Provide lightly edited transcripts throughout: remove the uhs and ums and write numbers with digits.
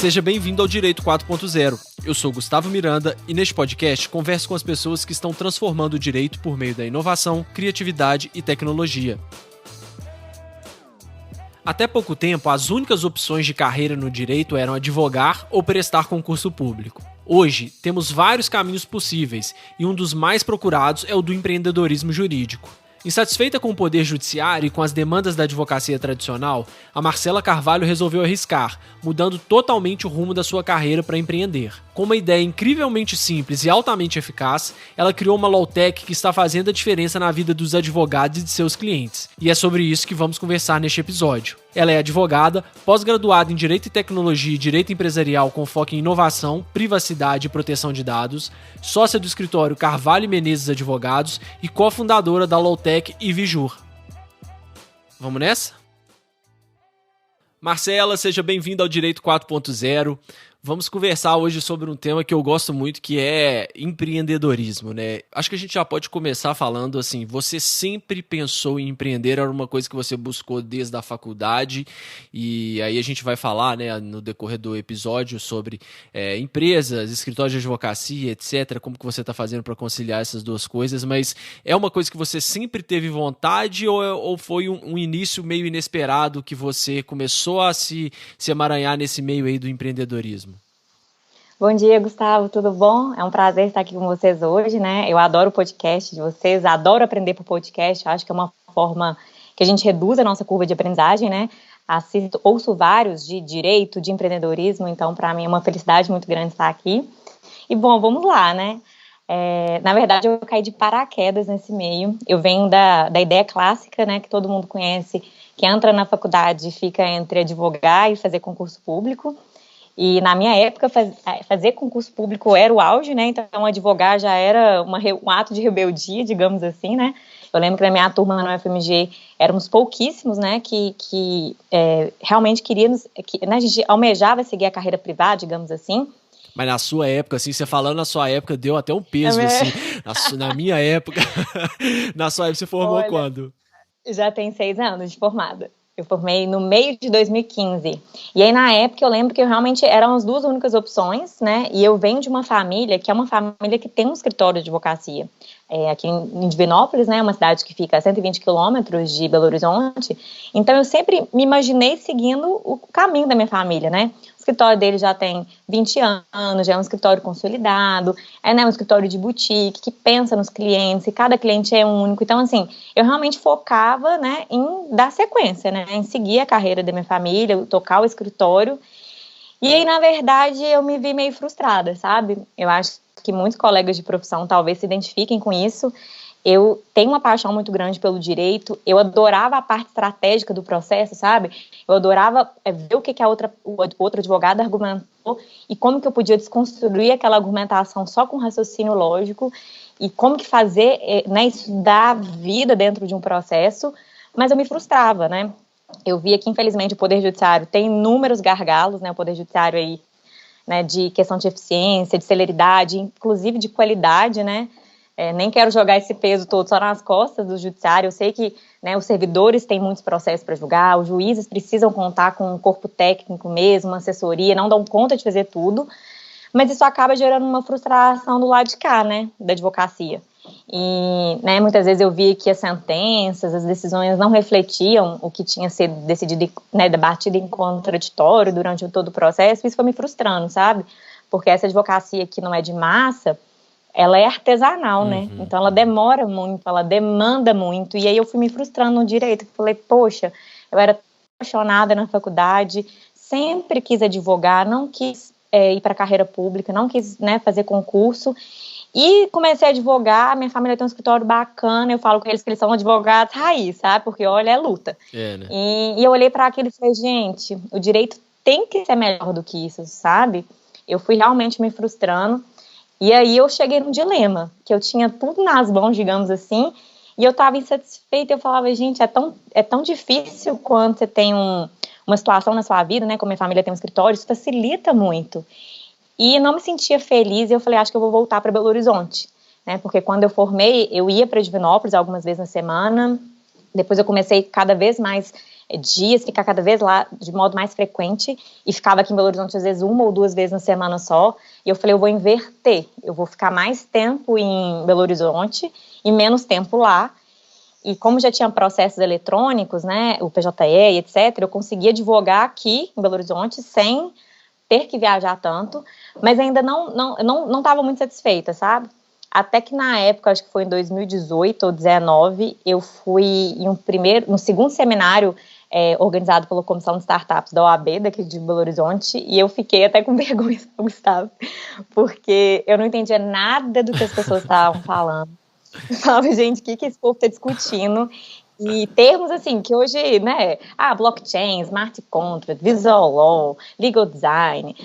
Seja bem-vindo ao Direito 4.0. Eu sou Gustavo Miranda e neste podcast converso com as pessoas que estão transformando o direito por meio da inovação, criatividade e tecnologia. Até pouco tempo, as únicas opções de carreira no direito eram advogar ou prestar concurso público. Hoje, temos vários caminhos possíveis e um dos mais procurados é o do empreendedorismo jurídico. Insatisfeita com o poder judiciário e com as demandas da advocacia tradicional, a Marcela Carvalho resolveu arriscar, mudando totalmente o rumo da sua carreira para empreender. Com uma ideia incrivelmente simples e altamente eficaz, ela criou uma Lawtech que está fazendo a diferença na vida dos advogados e de seus clientes. E é sobre isso que vamos conversar neste episódio. Ela é advogada, pós-graduada em Direito e Tecnologia e Direito Empresarial com foco em inovação, privacidade e proteção de dados, sócia do escritório Carvalho e Menezes Advogados e cofundadora da Lawtech e Vijur. Vamos nessa? Marcela, seja bem-vinda ao Direito 4.0. Vamos conversar hoje sobre um tema que eu gosto muito, que é empreendedorismo, né? Acho que a gente já pode começar falando assim, você sempre pensou em empreender, era uma coisa que você buscou desde a faculdade, e aí a gente vai falar, né, no decorrer do episódio sobre empresas, escritórios de advocacia, etc., como que você está fazendo para conciliar essas duas coisas, mas é uma coisa que você sempre teve vontade ou foi um início meio inesperado que você começou a se emaranhar nesse meio aí do empreendedorismo? Bom dia, Gustavo, tudo bom? É um prazer estar aqui com vocês hoje, né? Eu adoro o podcast de vocês, adoro aprender por podcast, acho que é uma forma que a gente reduz a nossa curva de aprendizagem, né? Ouço vários de direito, de empreendedorismo, então para mim é uma felicidade muito grande estar aqui. E bom, vamos lá, né? Na verdade, eu caí de paraquedas nesse meio, eu venho da ideia clássica, né, que todo mundo conhece, que entra na faculdade e fica entre advogar e fazer concurso público. E na minha época, fazer concurso público era o auge, né? Então, advogar já era um ato de rebeldia, digamos assim, né? Eu lembro que na minha turma no FMG éramos pouquíssimos, né? Que realmente queríamos, né? A gente almejava seguir a carreira privada, digamos assim. Mas na sua época, assim, você falando na sua época, deu até um peso, assim. Na minha época, na sua época, você formou quando? Já tem 6 anos de formada. Eu formei no meio de 2015. E aí, na época, eu lembro que realmente eram as duas únicas opções, né? E eu venho de uma família que é uma família que tem um escritório de advocacia. Aqui em Divinópolis, né? Uma cidade que fica a 120 quilômetros de Belo Horizonte. Então, eu sempre me imaginei seguindo o caminho da minha família, né? O escritório dele já tem 20 anos, já é um escritório consolidado, né, um escritório de boutique, que pensa nos clientes, e cada cliente é único. Então, assim, eu realmente focava, né, em dar sequência, né, em seguir a carreira da minha família, tocar o escritório. E aí, na verdade, eu me vi meio frustrada, sabe? Eu acho que muitos colegas de profissão talvez se identifiquem com isso. Eu tenho uma paixão muito grande pelo direito, eu adorava a parte estratégica do processo, sabe? Eu adorava ver o que o outro advogado argumentou e como que eu podia desconstruir aquela argumentação só com raciocínio lógico e como que fazer, né, isso dar vida dentro de um processo, mas eu me frustrava, né? Eu via que, infelizmente, o Poder Judiciário tem inúmeros gargalos, né? O Poder Judiciário aí, né, de questão de eficiência, de celeridade, inclusive de qualidade, né? Nem quero jogar esse peso todo só nas costas do judiciário. Eu sei que, né, os servidores têm muitos processos para julgar, os juízes precisam contar com um corpo técnico mesmo, uma assessoria, não dão conta de fazer tudo, mas isso acaba gerando uma frustração do lado de cá, né, da advocacia. E, né, muitas vezes eu via que as sentenças, as decisões não refletiam o que tinha sido decidido, né, debatido em contraditório durante todo o processo, e isso foi me frustrando, sabe? Porque essa advocacia que não é de massa, ela é artesanal, né? Então ela demora muito, ela demanda muito. E aí eu fui me frustrando no direito. Falei, poxa, eu era apaixonada na faculdade, sempre quis advogar, não quis ir para a carreira pública, não quis, né, fazer concurso. E comecei a advogar, minha família tem um escritório bacana, eu falo com eles que eles são advogados raiz, sabe? Porque, olha, é luta. Né? E eu olhei para aquilo e falei, gente, o direito tem que ser melhor do que isso, sabe? Eu fui realmente me frustrando. E aí eu cheguei num dilema, que eu tinha tudo nas mãos, digamos assim, e eu estava insatisfeita, eu falava, gente, é tão difícil quando você tem uma situação na sua vida, né, como minha família tem um escritório, isso facilita muito. E não me sentia feliz, e eu falei, acho que eu vou voltar para Belo Horizonte, né, porque quando eu formei, eu ia para Divinópolis algumas vezes na semana, depois eu comecei cada vez mais dias, ficar cada vez lá de modo mais frequente, e ficava aqui em Belo Horizonte às vezes 1 ou 2 vezes na semana só, e eu falei, eu vou inverter, eu vou ficar mais tempo em Belo Horizonte e menos tempo lá, e como já tinha processos eletrônicos, né, o PJE, etc., eu conseguia advogar aqui em Belo Horizonte sem ter que viajar tanto, mas ainda não estava muito satisfeita, sabe? Até que na época, acho que foi em 2018 ou 2019, eu fui no segundo seminário organizado pela Comissão de Startups da OAB, daqui de Belo Horizonte, e eu fiquei até com vergonha, Gustavo, porque eu não entendia nada do que as pessoas estavam falando. Eu falava, gente, o que esse povo está discutindo? E termos assim, que hoje, né, blockchain, smart contract, visual law, legal design,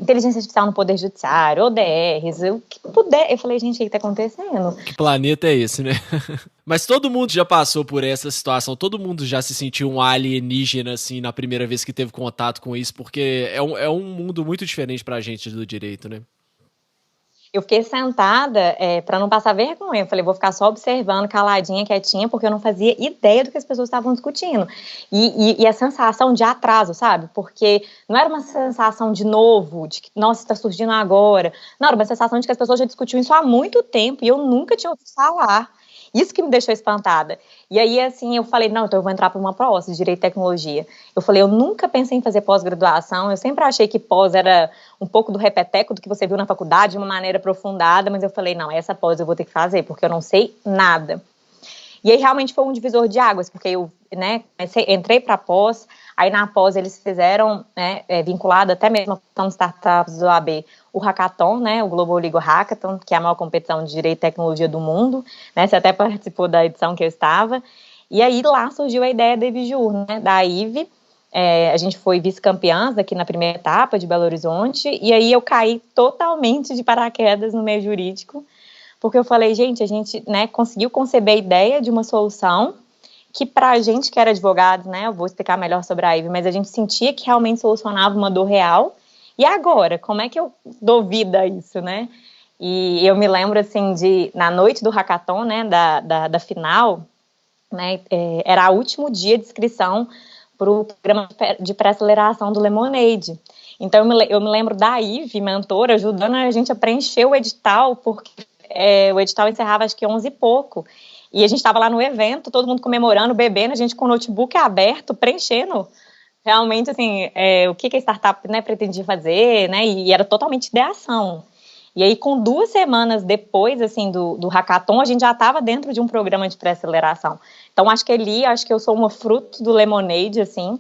inteligência artificial no poder judiciário, ODRs, o que puder. Eu falei, gente, o que está acontecendo? Que planeta é esse, né? Mas todo mundo já passou por essa situação, todo mundo já se sentiu um alienígena, assim, na primeira vez que teve contato com isso, porque é um mundo muito diferente pra gente do direito, né? Eu fiquei sentada para não passar vergonha. Eu falei, vou ficar só observando, caladinha, quietinha, porque eu não fazia ideia do que as pessoas estavam discutindo. E a sensação de atraso, sabe? Porque não era uma sensação de novo, de que, nossa, está surgindo agora. Não, era uma sensação de que as pessoas já discutiam isso há muito tempo e eu nunca tinha ouvido falar. Isso que me deixou espantada. E aí, assim, eu falei, não, então eu vou entrar para uma pós de Direito e Tecnologia. Eu falei, eu nunca pensei em fazer pós-graduação, eu sempre achei que pós era um pouco do repeteco do que você viu na faculdade, de uma maneira aprofundada, mas eu falei, não, essa pós eu vou ter que fazer, porque eu não sei nada. E aí, realmente, foi um divisor de águas, porque eu, né, entrei para a pós, aí na pós eles fizeram, né, vinculado até mesmo a questão de startups do AB, o Hackathon, né, o Global Legal Hackathon, que é a maior competição de Direito e Tecnologia do mundo, né, você até participou da edição que eu estava, e aí lá surgiu a ideia da IVJUR, né, da IVE, a gente foi vice-campeãs aqui na primeira etapa de Belo Horizonte, e aí eu caí totalmente de paraquedas no meio jurídico, porque eu falei, gente, a gente, né, conseguiu conceber a ideia de uma solução que para a gente que era advogado, né, eu vou explicar melhor sobre a IVE, mas a gente sentia que realmente solucionava uma dor real. E agora, como é que eu dou vida a isso, né? E eu me lembro, assim, na noite do hackathon, né, da final, né, era o último dia de inscrição para o programa de pré-aceleração do Lemonade. Então, eu me lembro da IVE, mentora, ajudando a gente a preencher o edital, porque o edital encerrava acho que 11 e pouco. E a gente estava lá no evento, todo mundo comemorando, bebendo, a gente com o notebook aberto, preenchendo realmente, assim, o que a startup, né, pretendia fazer, né, e era totalmente ideação. E aí, com 2 semanas depois, assim, do hackathon, a gente já estava dentro de um programa de pré-aceleração. Então, acho que eu sou uma fruto do Lemonade, assim,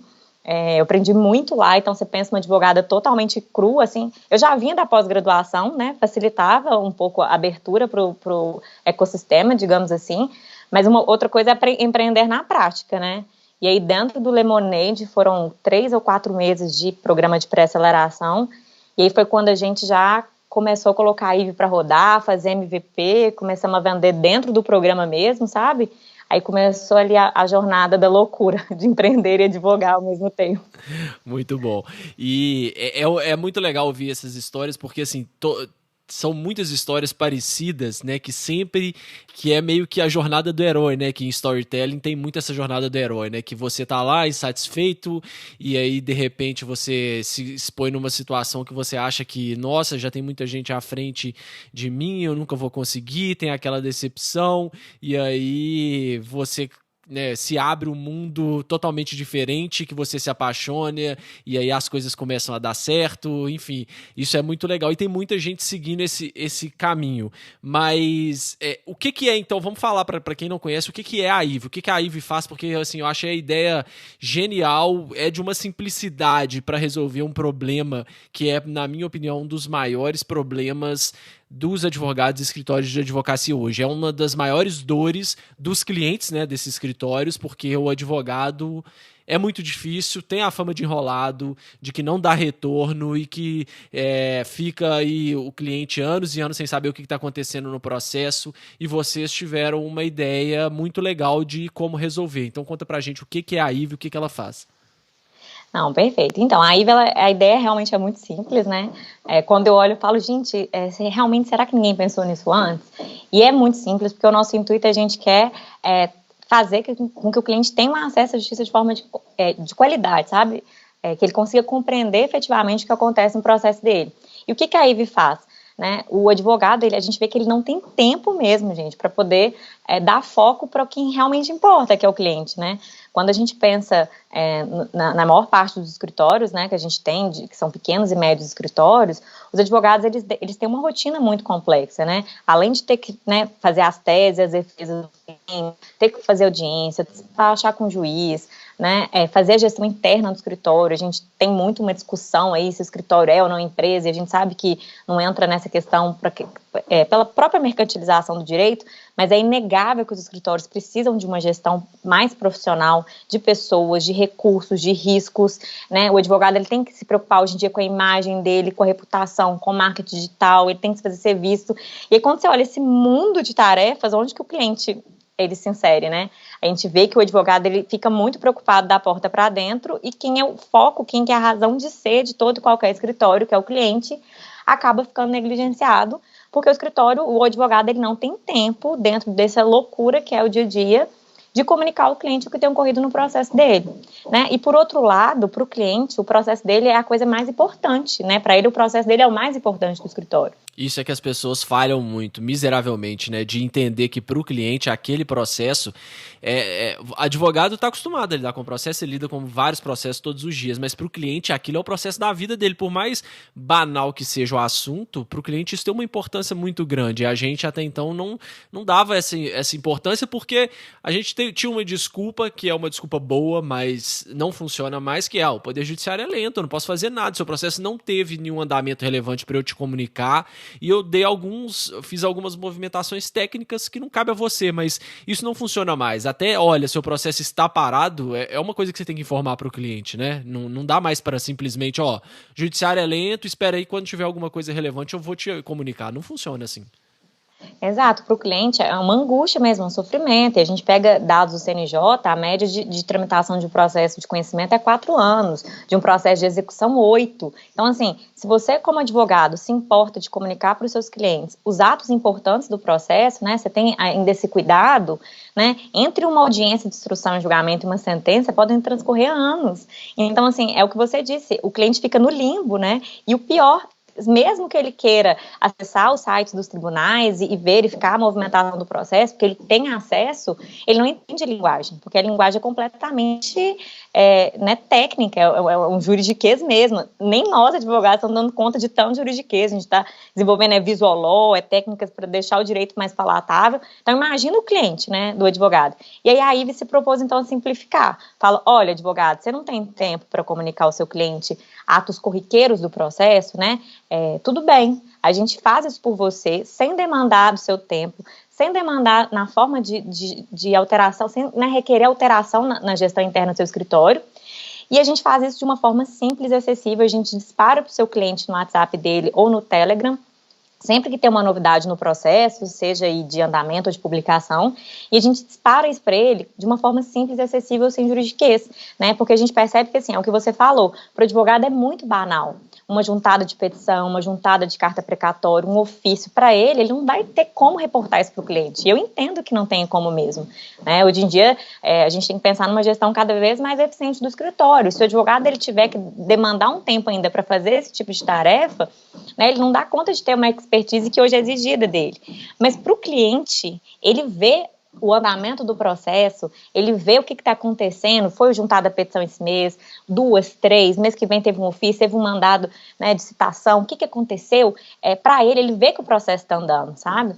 eu aprendi muito lá, então você pensa uma advogada totalmente crua, assim, eu já vinha da pós-graduação, né, facilitava um pouco a abertura para o ecossistema, digamos assim, mas uma outra coisa é empreender na prática, né, e aí dentro do Lemonade foram 3 ou 4 meses de programa de pré-aceleração, e aí foi quando a gente já começou a colocar a IVE para rodar, fazer MVP, começamos a vender dentro do programa mesmo, sabe? Aí começou ali a jornada da loucura de empreender e advogar ao mesmo tempo. Muito bom. E é muito legal ouvir essas histórias, porque assim, são muitas histórias parecidas, né, que é meio que a jornada do herói, né, que em storytelling tem muito essa jornada do herói, né, que você tá lá insatisfeito e aí de repente você se expõe numa situação que você acha que, nossa, já tem muita gente à frente de mim, eu nunca vou conseguir, tem aquela decepção e aí você, né, se abre um mundo totalmente diferente, que você se apaixona e aí as coisas começam a dar certo, enfim, isso é muito legal e tem muita gente seguindo esse caminho, mas o que é, então, vamos falar para quem não conhece, o que é a IVE, o que a IVE faz, porque assim, eu achei a ideia genial, é de uma simplicidade para resolver um problema que é, na minha opinião, um dos maiores problemas dos advogados e escritórios de advocacia hoje. É uma das maiores dores dos clientes, né, desses escritórios, porque o advogado é muito difícil, tem a fama de enrolado, de que não dá retorno e que fica aí o cliente anos e anos sem saber o que está acontecendo no processo, e vocês tiveram uma ideia muito legal de como resolver. Então conta pra gente o que é a IVE, o que ela faz. Não, perfeito. Então, a IVE, a ideia realmente é muito simples, né? Quando eu olho, eu falo, gente, realmente, será que ninguém pensou nisso antes? E é muito simples, porque o nosso intuito, a gente quer fazer com que o cliente tenha um acesso à justiça de forma de qualidade, sabe? Que ele consiga compreender efetivamente o que acontece no processo dele. E o que a IVE faz? Né? O advogado, a gente vê que ele não tem tempo mesmo, gente, para poder dar foco para quem realmente importa, que é o cliente, né? Quando a gente pensa na maior parte dos escritórios, né, que a gente tem, que são pequenos e médios escritórios, os advogados, eles têm uma rotina muito complexa, né? Além de ter que, né, fazer as teses, as defesas, ter que fazer audiência, achar com o juiz, né, fazer a gestão interna do escritório. A gente tem muito uma discussão aí se o escritório é ou não empresa, e a gente sabe que não entra nessa questão pela própria mercantilização do direito, mas é inegável que os escritórios precisam de uma gestão mais profissional, de pessoas, de recursos, de riscos, né? O advogado, ele tem que se preocupar hoje em dia com a imagem dele, com a reputação, com o marketing digital, ele tem que fazer ser visto. E aí, quando você olha esse mundo de tarefas, onde que o cliente ele se insere, né? A gente vê que o advogado, ele fica muito preocupado da porta para dentro, e quem é o foco, quem é a razão de ser de todo e qualquer escritório, que é o cliente, acaba ficando negligenciado, porque o escritório, o advogado, ele não tem tempo, dentro dessa loucura que é o dia a dia, de comunicar ao cliente o que tem ocorrido no processo dele, né? E por outro lado, para o cliente, o processo dele é a coisa mais importante, né? Para ele, o processo dele é o mais importante do escritório. Isso é que as pessoas falham muito, miseravelmente, né? De entender que para o cliente aquele processo, advogado está acostumado a lidar com o processo, ele lida com vários processos todos os dias, mas para o cliente aquilo é o processo da vida dele. Por mais banal que seja o assunto, para o cliente isso tem uma importância muito grande. A gente até então não dava essa importância, porque a gente tinha uma desculpa, que é uma desculpa boa, mas não funciona mais, que o Poder Judiciário é lento, eu não posso fazer nada, seu processo não teve nenhum andamento relevante para eu te comunicar, e eu fiz algumas movimentações técnicas que não cabe a você, mas isso não funciona mais. Até, olha, seu processo está parado, é uma coisa que você tem que informar para o cliente, né? Não dá mais para simplesmente, judiciário é lento, espera aí, quando tiver alguma coisa relevante eu vou te comunicar. Não funciona assim. Exato, para o cliente é uma angústia mesmo, um sofrimento. E a gente pega dados do CNJ, a média de tramitação de um processo de conhecimento é 4 anos, de um processo de execução 8. Então, assim, se você como advogado se importa de comunicar para os seus clientes os atos importantes do processo, né, você tem ainda esse cuidado, né, entre uma audiência de instrução e julgamento e uma sentença podem transcorrer anos. Então, assim, é o que você disse, o cliente fica no limbo, né, e o pior, mesmo que ele queira acessar os sites dos tribunais e verificar a movimentação do processo, porque ele tem acesso, ele não entende a linguagem, porque a linguagem é completamente técnica, é um juridiquês mesmo. Nem nós, advogados, estamos dando conta de tão juridiquês. A gente está desenvolvendo visual técnicas para deixar o direito mais palatável. Então, imagina o cliente, né, do advogado. E aí a IVE se propôs, então, a simplificar. Fala, olha, advogado, você não tem tempo para comunicar ao seu cliente atos corriqueiros do processo, né? Tudo bem, a gente faz isso por você, sem demandar do seu tempo, sem demandar na forma de alteração, sem requerer alteração na gestão interna do seu escritório. E a gente faz isso de uma forma simples e acessível. A gente dispara para o seu cliente no WhatsApp dele ou no Telegram, sempre que tem uma novidade no processo, seja aí de andamento ou de publicação, e a gente dispara isso para ele de uma forma simples e acessível, sem juridiquês, né? Porque a gente percebe que, assim, é o que você falou, para o advogado é muito banal. Uma juntada de petição, uma juntada de carta precatória, um ofício, para ele não vai ter como reportar isso para o cliente. E eu entendo que não tem como mesmo, né? Hoje em dia, a gente tem que pensar numa gestão cada vez mais eficiente do escritório. Se o advogado ele tiver que demandar um tempo ainda para fazer esse tipo de tarefa, né, ele não dá conta de ter uma expertise que hoje é exigida dele. Mas para o cliente, ele vê o andamento do processo, ele vê o que está acontecendo, foi juntada a petição esse mês, 2, 3, mês que vem teve um ofício, teve um mandado, né, de citação, o que aconteceu, para ele vê que o processo está andando, sabe?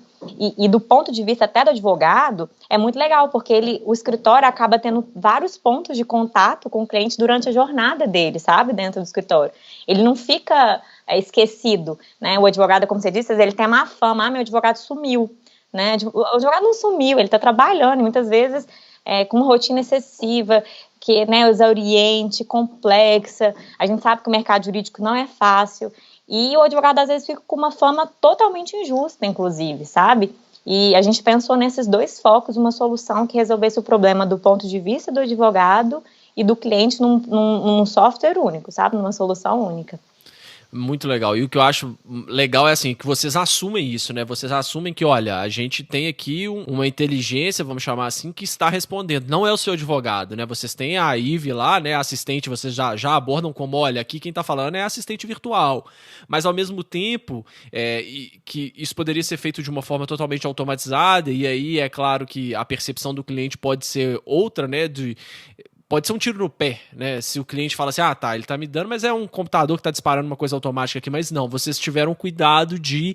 E do ponto de vista até do advogado, é muito legal, porque o escritório acaba tendo vários pontos de contato com o cliente durante a jornada dele, sabe, dentro do escritório. Ele não fica esquecido, né? O advogado, como você disse, ele tem uma fama, meu advogado sumiu. Né? O advogado não sumiu, ele está trabalhando, e muitas vezes com uma rotina excessiva, que, né, exauriente, complexa. A gente sabe que o mercado jurídico não é fácil, e o advogado às vezes fica com uma fama totalmente injusta, inclusive, sabe? E a gente pensou nesses 2 focos, uma solução que resolvesse o problema do ponto de vista do advogado e do cliente num software único, sabe? Numa solução única. Muito legal. E o que eu acho legal é assim, que vocês assumem isso, né? Vocês assumem que, olha, a gente tem aqui uma inteligência, vamos chamar assim, que está respondendo. Não é o seu advogado, né? Vocês têm a Ive lá, né? A assistente, vocês já abordam como, olha, aqui quem está falando é assistente virtual. Mas ao mesmo tempo, que isso poderia ser feito de uma forma totalmente automatizada, e aí é claro que a percepção do cliente pode ser outra, né? Pode ser um tiro no pé, né? Se o cliente fala assim, ah, tá, ele tá me dando, mas é um computador que tá disparando uma coisa automática aqui, mas não, vocês tiveram cuidado de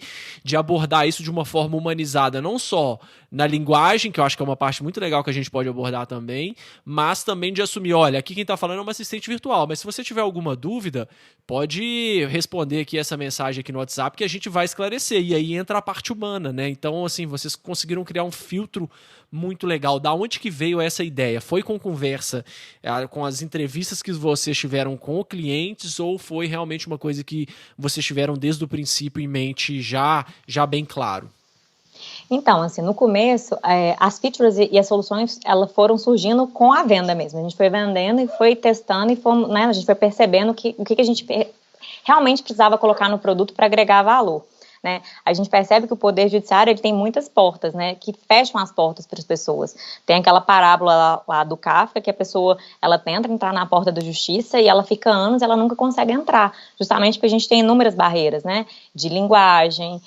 abordar isso de uma forma humanizada, não só na linguagem, que eu acho que é uma parte muito legal que a gente pode abordar também, mas também de assumir, olha, aqui quem tá falando é uma assistente virtual, mas se você tiver alguma dúvida, pode responder aqui essa mensagem aqui no WhatsApp que a gente vai esclarecer, e aí entra a parte humana, né? Então, assim, vocês conseguiram criar um filtro muito legal. Da onde que veio essa ideia? Foi com conversa, com as entrevistas que vocês tiveram com clientes, ou foi realmente uma coisa que vocês tiveram desde o princípio em mente já bem claro? Então, assim, no começo, as features e as soluções, elas foram surgindo com a venda mesmo. A gente foi vendendo e foi testando e fomos, né, a gente foi percebendo o que a gente realmente precisava colocar no produto para agregar valor. Né? A gente percebe que o Poder Judiciário ele tem muitas portas, né, que fecham as portas para as pessoas. Tem aquela parábola lá do Kafka, que a pessoa ela tenta entrar na porta da justiça e ela fica anos, ela nunca consegue entrar, justamente porque a gente tem inúmeras barreiras, né, de linguagem,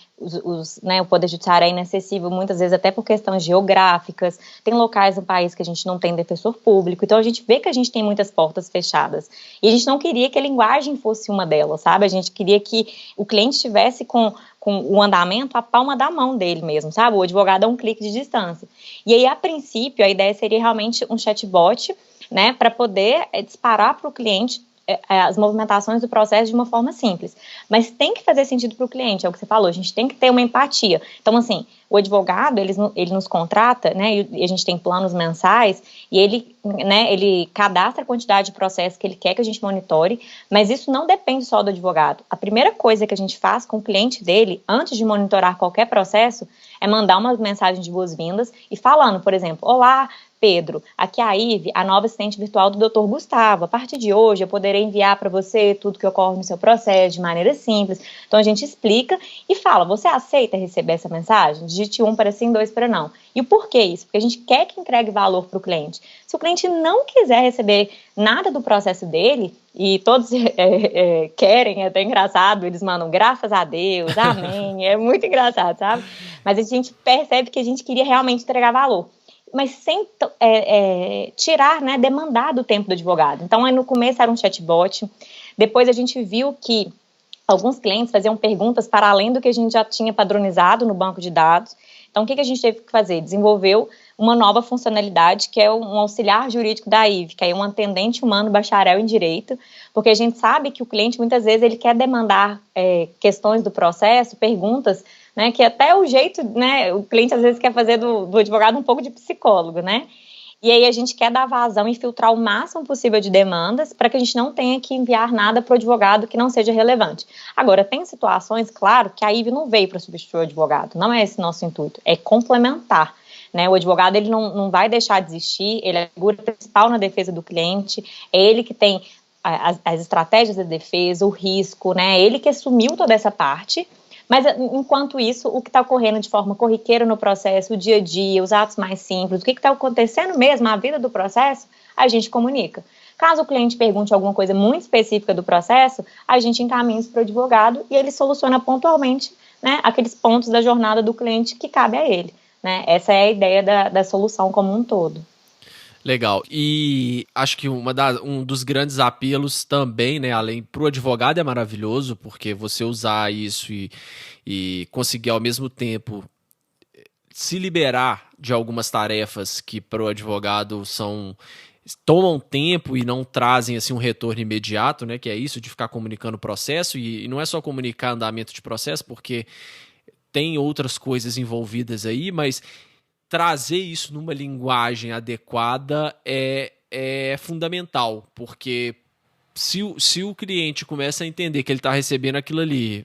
né, o Poder Judiciário é inacessível muitas vezes até por questões geográficas, tem locais no país que a gente não tem defensor público, então a gente vê que a gente tem muitas portas fechadas, e a gente não queria que a linguagem fosse uma delas, sabe, a gente queria que o cliente estivesse com o andamento a palma da mão dele mesmo, sabe, o advogado a um clique de distância, e aí a princípio a ideia seria realmente um chatbot, né, para poder disparar para o cliente as movimentações do processo de uma forma simples, mas tem que fazer sentido para o cliente, é o que você falou, a gente tem que ter uma empatia. Então, assim, o advogado, ele nos contrata, né, e a gente tem planos mensais, e ele, né, ele cadastra a quantidade de processos que ele quer que a gente monitore, mas isso não depende só do advogado. A primeira coisa que a gente faz com o cliente dele, antes de monitorar qualquer processo, é mandar uma mensagem de boas-vindas e falando, por exemplo, olá, Pedro, aqui é a Ive, a nova assistente virtual do Dr. Gustavo. A partir de hoje eu poderei enviar para você tudo que ocorre no seu processo de maneira simples. Então a gente explica e fala, você aceita receber essa mensagem? Digite 1 para sim, 2 para não. E o porquê isso? Porque a gente quer que entregue valor para o cliente. Se o cliente não quiser receber nada do processo dele, e todos querem, é até engraçado, eles mandam graças a Deus, amém, é muito engraçado, sabe? Mas a gente percebe que a gente queria realmente entregar valor, mas sem tirar, né, demandar do tempo do advogado. Então, aí no começo era um chatbot, depois a gente viu que alguns clientes faziam perguntas para além do que a gente já tinha padronizado no banco de dados. Então, o que a gente teve que fazer? Desenvolveu uma nova funcionalidade, que é um auxiliar jurídico da Ive, que é um atendente humano bacharel em direito, porque a gente sabe que o cliente, muitas vezes, ele quer demandar questões do processo, perguntas, né, que até o jeito, né, o cliente às vezes quer fazer do advogado um pouco de psicólogo, né, e aí a gente quer dar vazão e filtrar o máximo possível de demandas para que a gente não tenha que enviar nada para o advogado que não seja relevante. Agora, tem situações, claro, que a Ive não veio para substituir o advogado, não é esse nosso intuito, é complementar. Né, o advogado ele não vai deixar de existir, ele é a figura principal na defesa do cliente, é ele que tem as estratégias de defesa, o risco, né, ele que assumiu toda essa parte, mas enquanto isso, o que está ocorrendo de forma corriqueira no processo, o dia a dia, os atos mais simples, o que está acontecendo mesmo, a vida do processo, a gente comunica. Caso o cliente pergunte alguma coisa muito específica do processo, a gente encaminha isso para o advogado e ele soluciona pontualmente, né, aqueles pontos da jornada do cliente que cabe a ele. Né? Essa é a ideia da solução como um todo. Legal. E acho que um dos grandes apelos também, né, além para o advogado é maravilhoso, porque você usar isso e conseguir ao mesmo tempo se liberar de algumas tarefas que para o advogado tomam tempo e não trazem assim um retorno imediato, né, que é isso de ficar comunicando o processo, e não é só comunicar andamento de processo, porque tem outras coisas envolvidas aí, mas trazer isso numa linguagem adequada é fundamental, porque se o cliente começa a entender que ele está recebendo aquilo ali,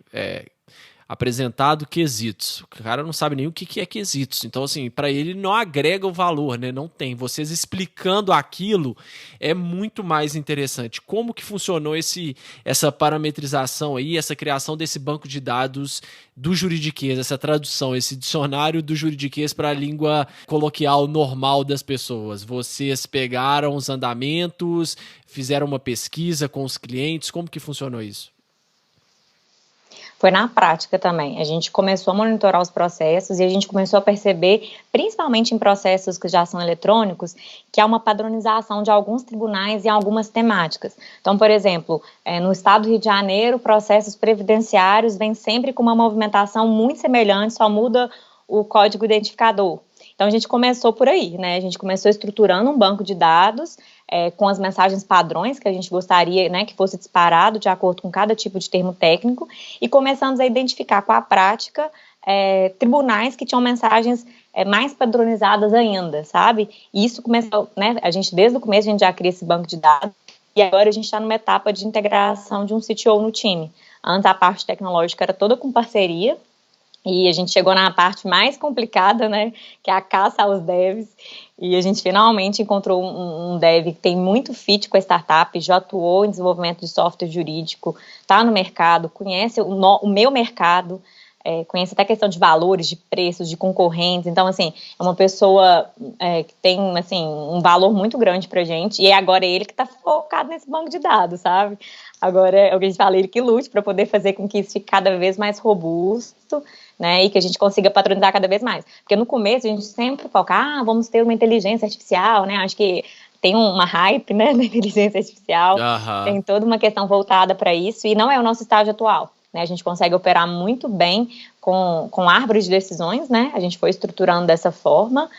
apresentado quesitos. O cara não sabe nem o que é quesitos. Então, assim, para ele não agrega o valor, né? Não tem. Vocês explicando aquilo é muito mais interessante. Como que funcionou essa parametrização aí, essa criação desse banco de dados do juridiquês, essa tradução, esse dicionário do juridiquês para a língua coloquial normal das pessoas? Vocês pegaram os andamentos, fizeram uma pesquisa com os clientes, como que funcionou isso? Foi na prática também. A gente começou a monitorar os processos e a gente começou a perceber, principalmente em processos que já são eletrônicos, que há uma padronização de alguns tribunais em algumas temáticas. Então, por exemplo, no estado do Rio de Janeiro, processos previdenciários vêm sempre com uma movimentação muito semelhante, só muda o código identificador. Então, a gente começou por aí, né? A gente começou estruturando um banco de dados com as mensagens padrões que a gente gostaria, né, que fosse disparado de acordo com cada tipo de termo técnico e começamos a identificar com a prática tribunais que tinham mensagens mais padronizadas ainda, sabe? E isso começou, né? A gente, desde o começo, a gente já cria esse banco de dados e agora a gente está numa etapa de integração de um CTO no time. Antes, a parte tecnológica era toda com parceria. E a gente chegou na parte mais complicada, né, que é a caça aos devs, e a gente finalmente encontrou um dev que tem muito fit com a startup, já atuou em desenvolvimento de software jurídico, está no mercado, conhece o meu mercado, conhece até a questão de valores, de preços, de concorrentes. Então, assim, é uma pessoa que tem, assim, um valor muito grande pra gente, e agora é ele que está focado nesse banco de dados, sabe? Agora é o que a gente fala, ele que lute para poder fazer com que isso fique cada vez mais robusto, né, e que a gente consiga patronizar cada vez mais. Porque no começo a gente sempre foca, vamos ter uma inteligência artificial, né, acho que tem uma hype, né, da inteligência artificial, tem toda uma questão voltada para isso, e não é o nosso estágio atual, né, a gente consegue operar muito bem com árvores de decisões, né, a gente foi estruturando dessa forma,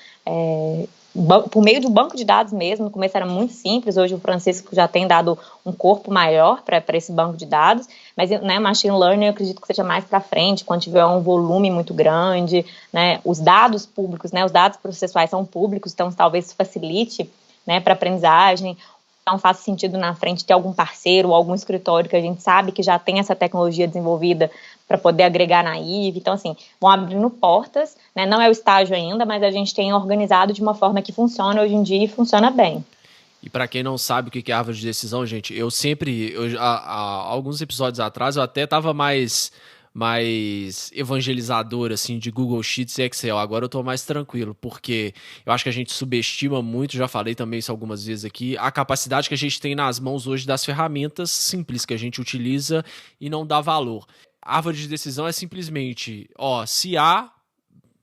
por meio do banco de dados mesmo. No começo era muito simples, hoje o Francisco já tem dado um corpo maior para esse banco de dados, mas, né, machine learning eu acredito que seja mais para frente, quando tiver um volume muito grande, né, os dados públicos, né, os dados processuais são públicos, então talvez isso facilite, né, para aprendizagem. Não faz sentido na frente ter algum parceiro ou algum escritório que a gente sabe que já tem essa tecnologia desenvolvida para poder agregar na IVE. Então, assim, vão abrindo portas, né? Não é o estágio ainda, mas a gente tem organizado de uma forma que funciona hoje em dia e funciona bem. E para quem não sabe o que é árvore de decisão, gente, há alguns episódios atrás, eu até estava mais evangelizador, assim, de Google Sheets e Excel. Agora eu tô mais tranquilo, porque eu acho que a gente subestima muito, já falei também isso algumas vezes aqui, a capacidade que a gente tem nas mãos hoje das ferramentas simples que a gente utiliza e não dá valor. A árvore de decisão é simplesmente, se A,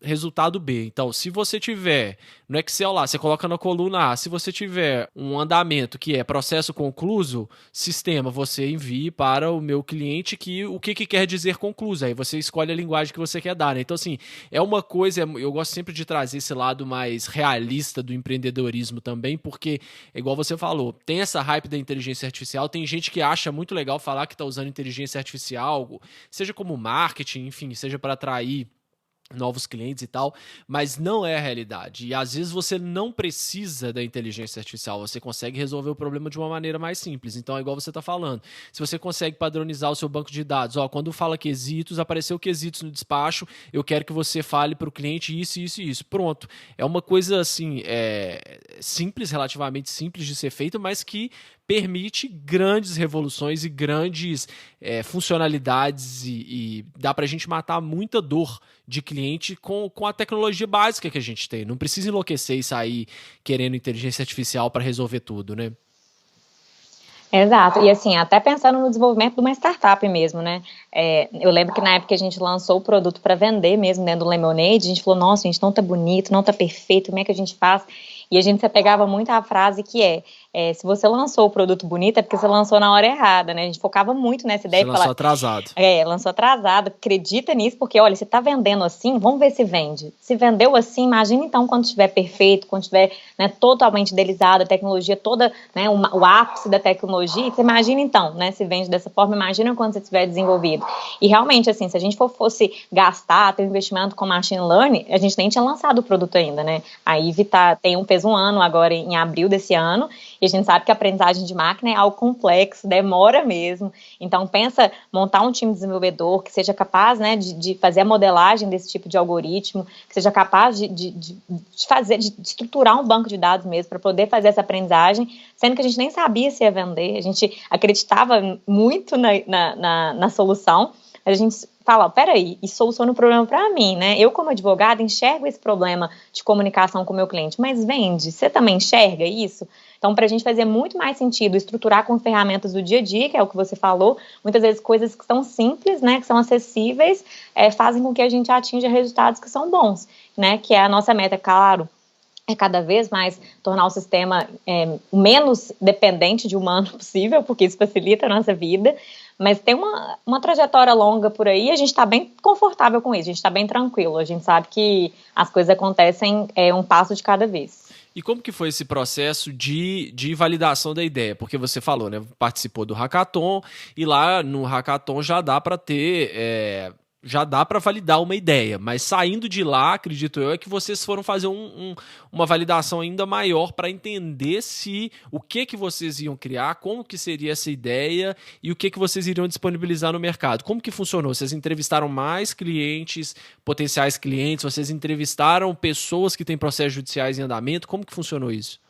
resultado B. Então, se você tiver no Excel lá, você coloca na coluna A, se você tiver um andamento que é processo concluso, sistema, você envie para o meu cliente o que quer dizer concluso. Aí você escolhe a linguagem que você quer dar, né? Então, assim, é uma coisa, eu gosto sempre de trazer esse lado mais realista do empreendedorismo também, porque, igual você falou, tem essa hype da inteligência artificial, tem gente que acha muito legal falar que está usando inteligência artificial, seja como marketing, enfim, seja para atrair novos clientes e tal, mas não é a realidade. E às vezes você não precisa da inteligência artificial, você consegue resolver o problema de uma maneira mais simples. Então é igual você está falando, se você consegue padronizar o seu banco de dados, quando fala quesitos, apareceu quesitos no despacho, eu quero que você fale para o cliente isso, isso e isso. Pronto. É uma coisa assim, simples, relativamente simples de ser feita, mas que permite grandes revoluções e grandes funcionalidades e dá pra gente matar muita dor de cliente com a tecnologia básica que a gente tem. Não precisa enlouquecer e sair querendo inteligência artificial para resolver tudo, né? Exato, e assim, até pensando no desenvolvimento de uma startup mesmo, né? Eu lembro que na época que a gente lançou o produto para vender mesmo dentro do Lemonade, a gente falou, nossa, gente, não tá bonito, não tá perfeito, como é que a gente faz? E a gente se apegava muito à frase que se você lançou o produto bonito é porque você lançou na hora errada, né? A gente focava muito nessa ideia. Você lançou atrasado. Lançou atrasado, acredita nisso, porque olha, você tá vendendo assim, vamos ver se vende. Se vendeu assim, imagina então quando estiver perfeito, quando estiver, né, totalmente idealizado, a tecnologia toda, né, o ápice da tecnologia, você imagina então, né, se vende dessa forma, imagina quando você tiver desenvolvido. E realmente, assim, se a gente fosse gastar, ter um investimento com machine learning, a gente nem tinha lançado o produto ainda, né? A IVE tem um ano agora em abril desse ano, e E a gente sabe que a aprendizagem de máquina é algo complexo, demora mesmo. Então, pensa montar um time desenvolvedor que seja capaz, né, de fazer a modelagem desse tipo de algoritmo, que seja capaz de estruturar um banco de dados mesmo para poder fazer essa aprendizagem, sendo que a gente nem sabia se ia vender, a gente acreditava muito na solução, a gente fala, peraí, isso soluciona o problema para mim, né? Eu, como advogada, enxergo esse problema de comunicação com o meu cliente, mas vende, você também enxerga isso? Então, para a gente fazer muito mais sentido estruturar com ferramentas do dia a dia, que é o que você falou, muitas vezes coisas que são simples, né, que são acessíveis, fazem com que a gente atinja resultados que são bons, né? Que é a nossa meta, claro, é cada vez mais tornar o sistema o menos dependente de humano possível, porque isso facilita a nossa vida, mas tem uma trajetória longa por aí, a gente está bem confortável com isso, a gente está bem tranquilo, a gente sabe que as coisas acontecem um passo de cada vez. E como que foi esse processo de validação da ideia? Porque você falou, né, participou do hackathon, e lá no hackathon já dá para ter... já dá para validar uma ideia, mas saindo de lá, acredito eu, é que vocês foram fazer uma validação ainda maior para entender se o que vocês iam criar, como que seria essa ideia e o que vocês iriam disponibilizar no mercado. Como que funcionou? Vocês entrevistaram mais clientes, potenciais clientes, vocês entrevistaram pessoas que têm processos judiciais em andamento, como que funcionou isso?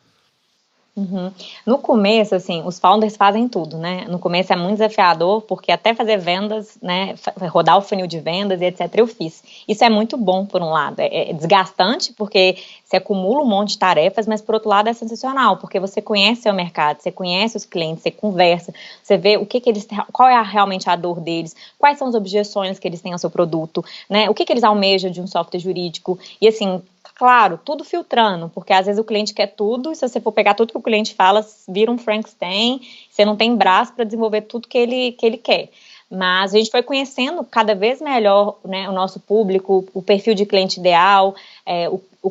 Uhum. No começo, assim, os founders fazem tudo, né? No começo é muito desafiador, porque até fazer vendas, né, rodar o funil de vendas e etc, eu fiz. Isso é muito bom, por um lado. É desgastante, porque você acumula um monte de tarefas, mas por outro lado é sensacional, porque você conhece o mercado, você conhece os clientes, você conversa, você vê o que eles, qual é realmente a dor deles, quais são as objeções que eles têm ao seu produto, né? O que eles almejam de um software jurídico, e assim, claro, tudo filtrando, porque às vezes o cliente quer tudo, e se você for pegar tudo que o cliente fala, vira um Frankenstein, você não tem braço para desenvolver tudo que ele quer. Mas a gente foi conhecendo cada vez melhor, né, o nosso público, o perfil de cliente ideal,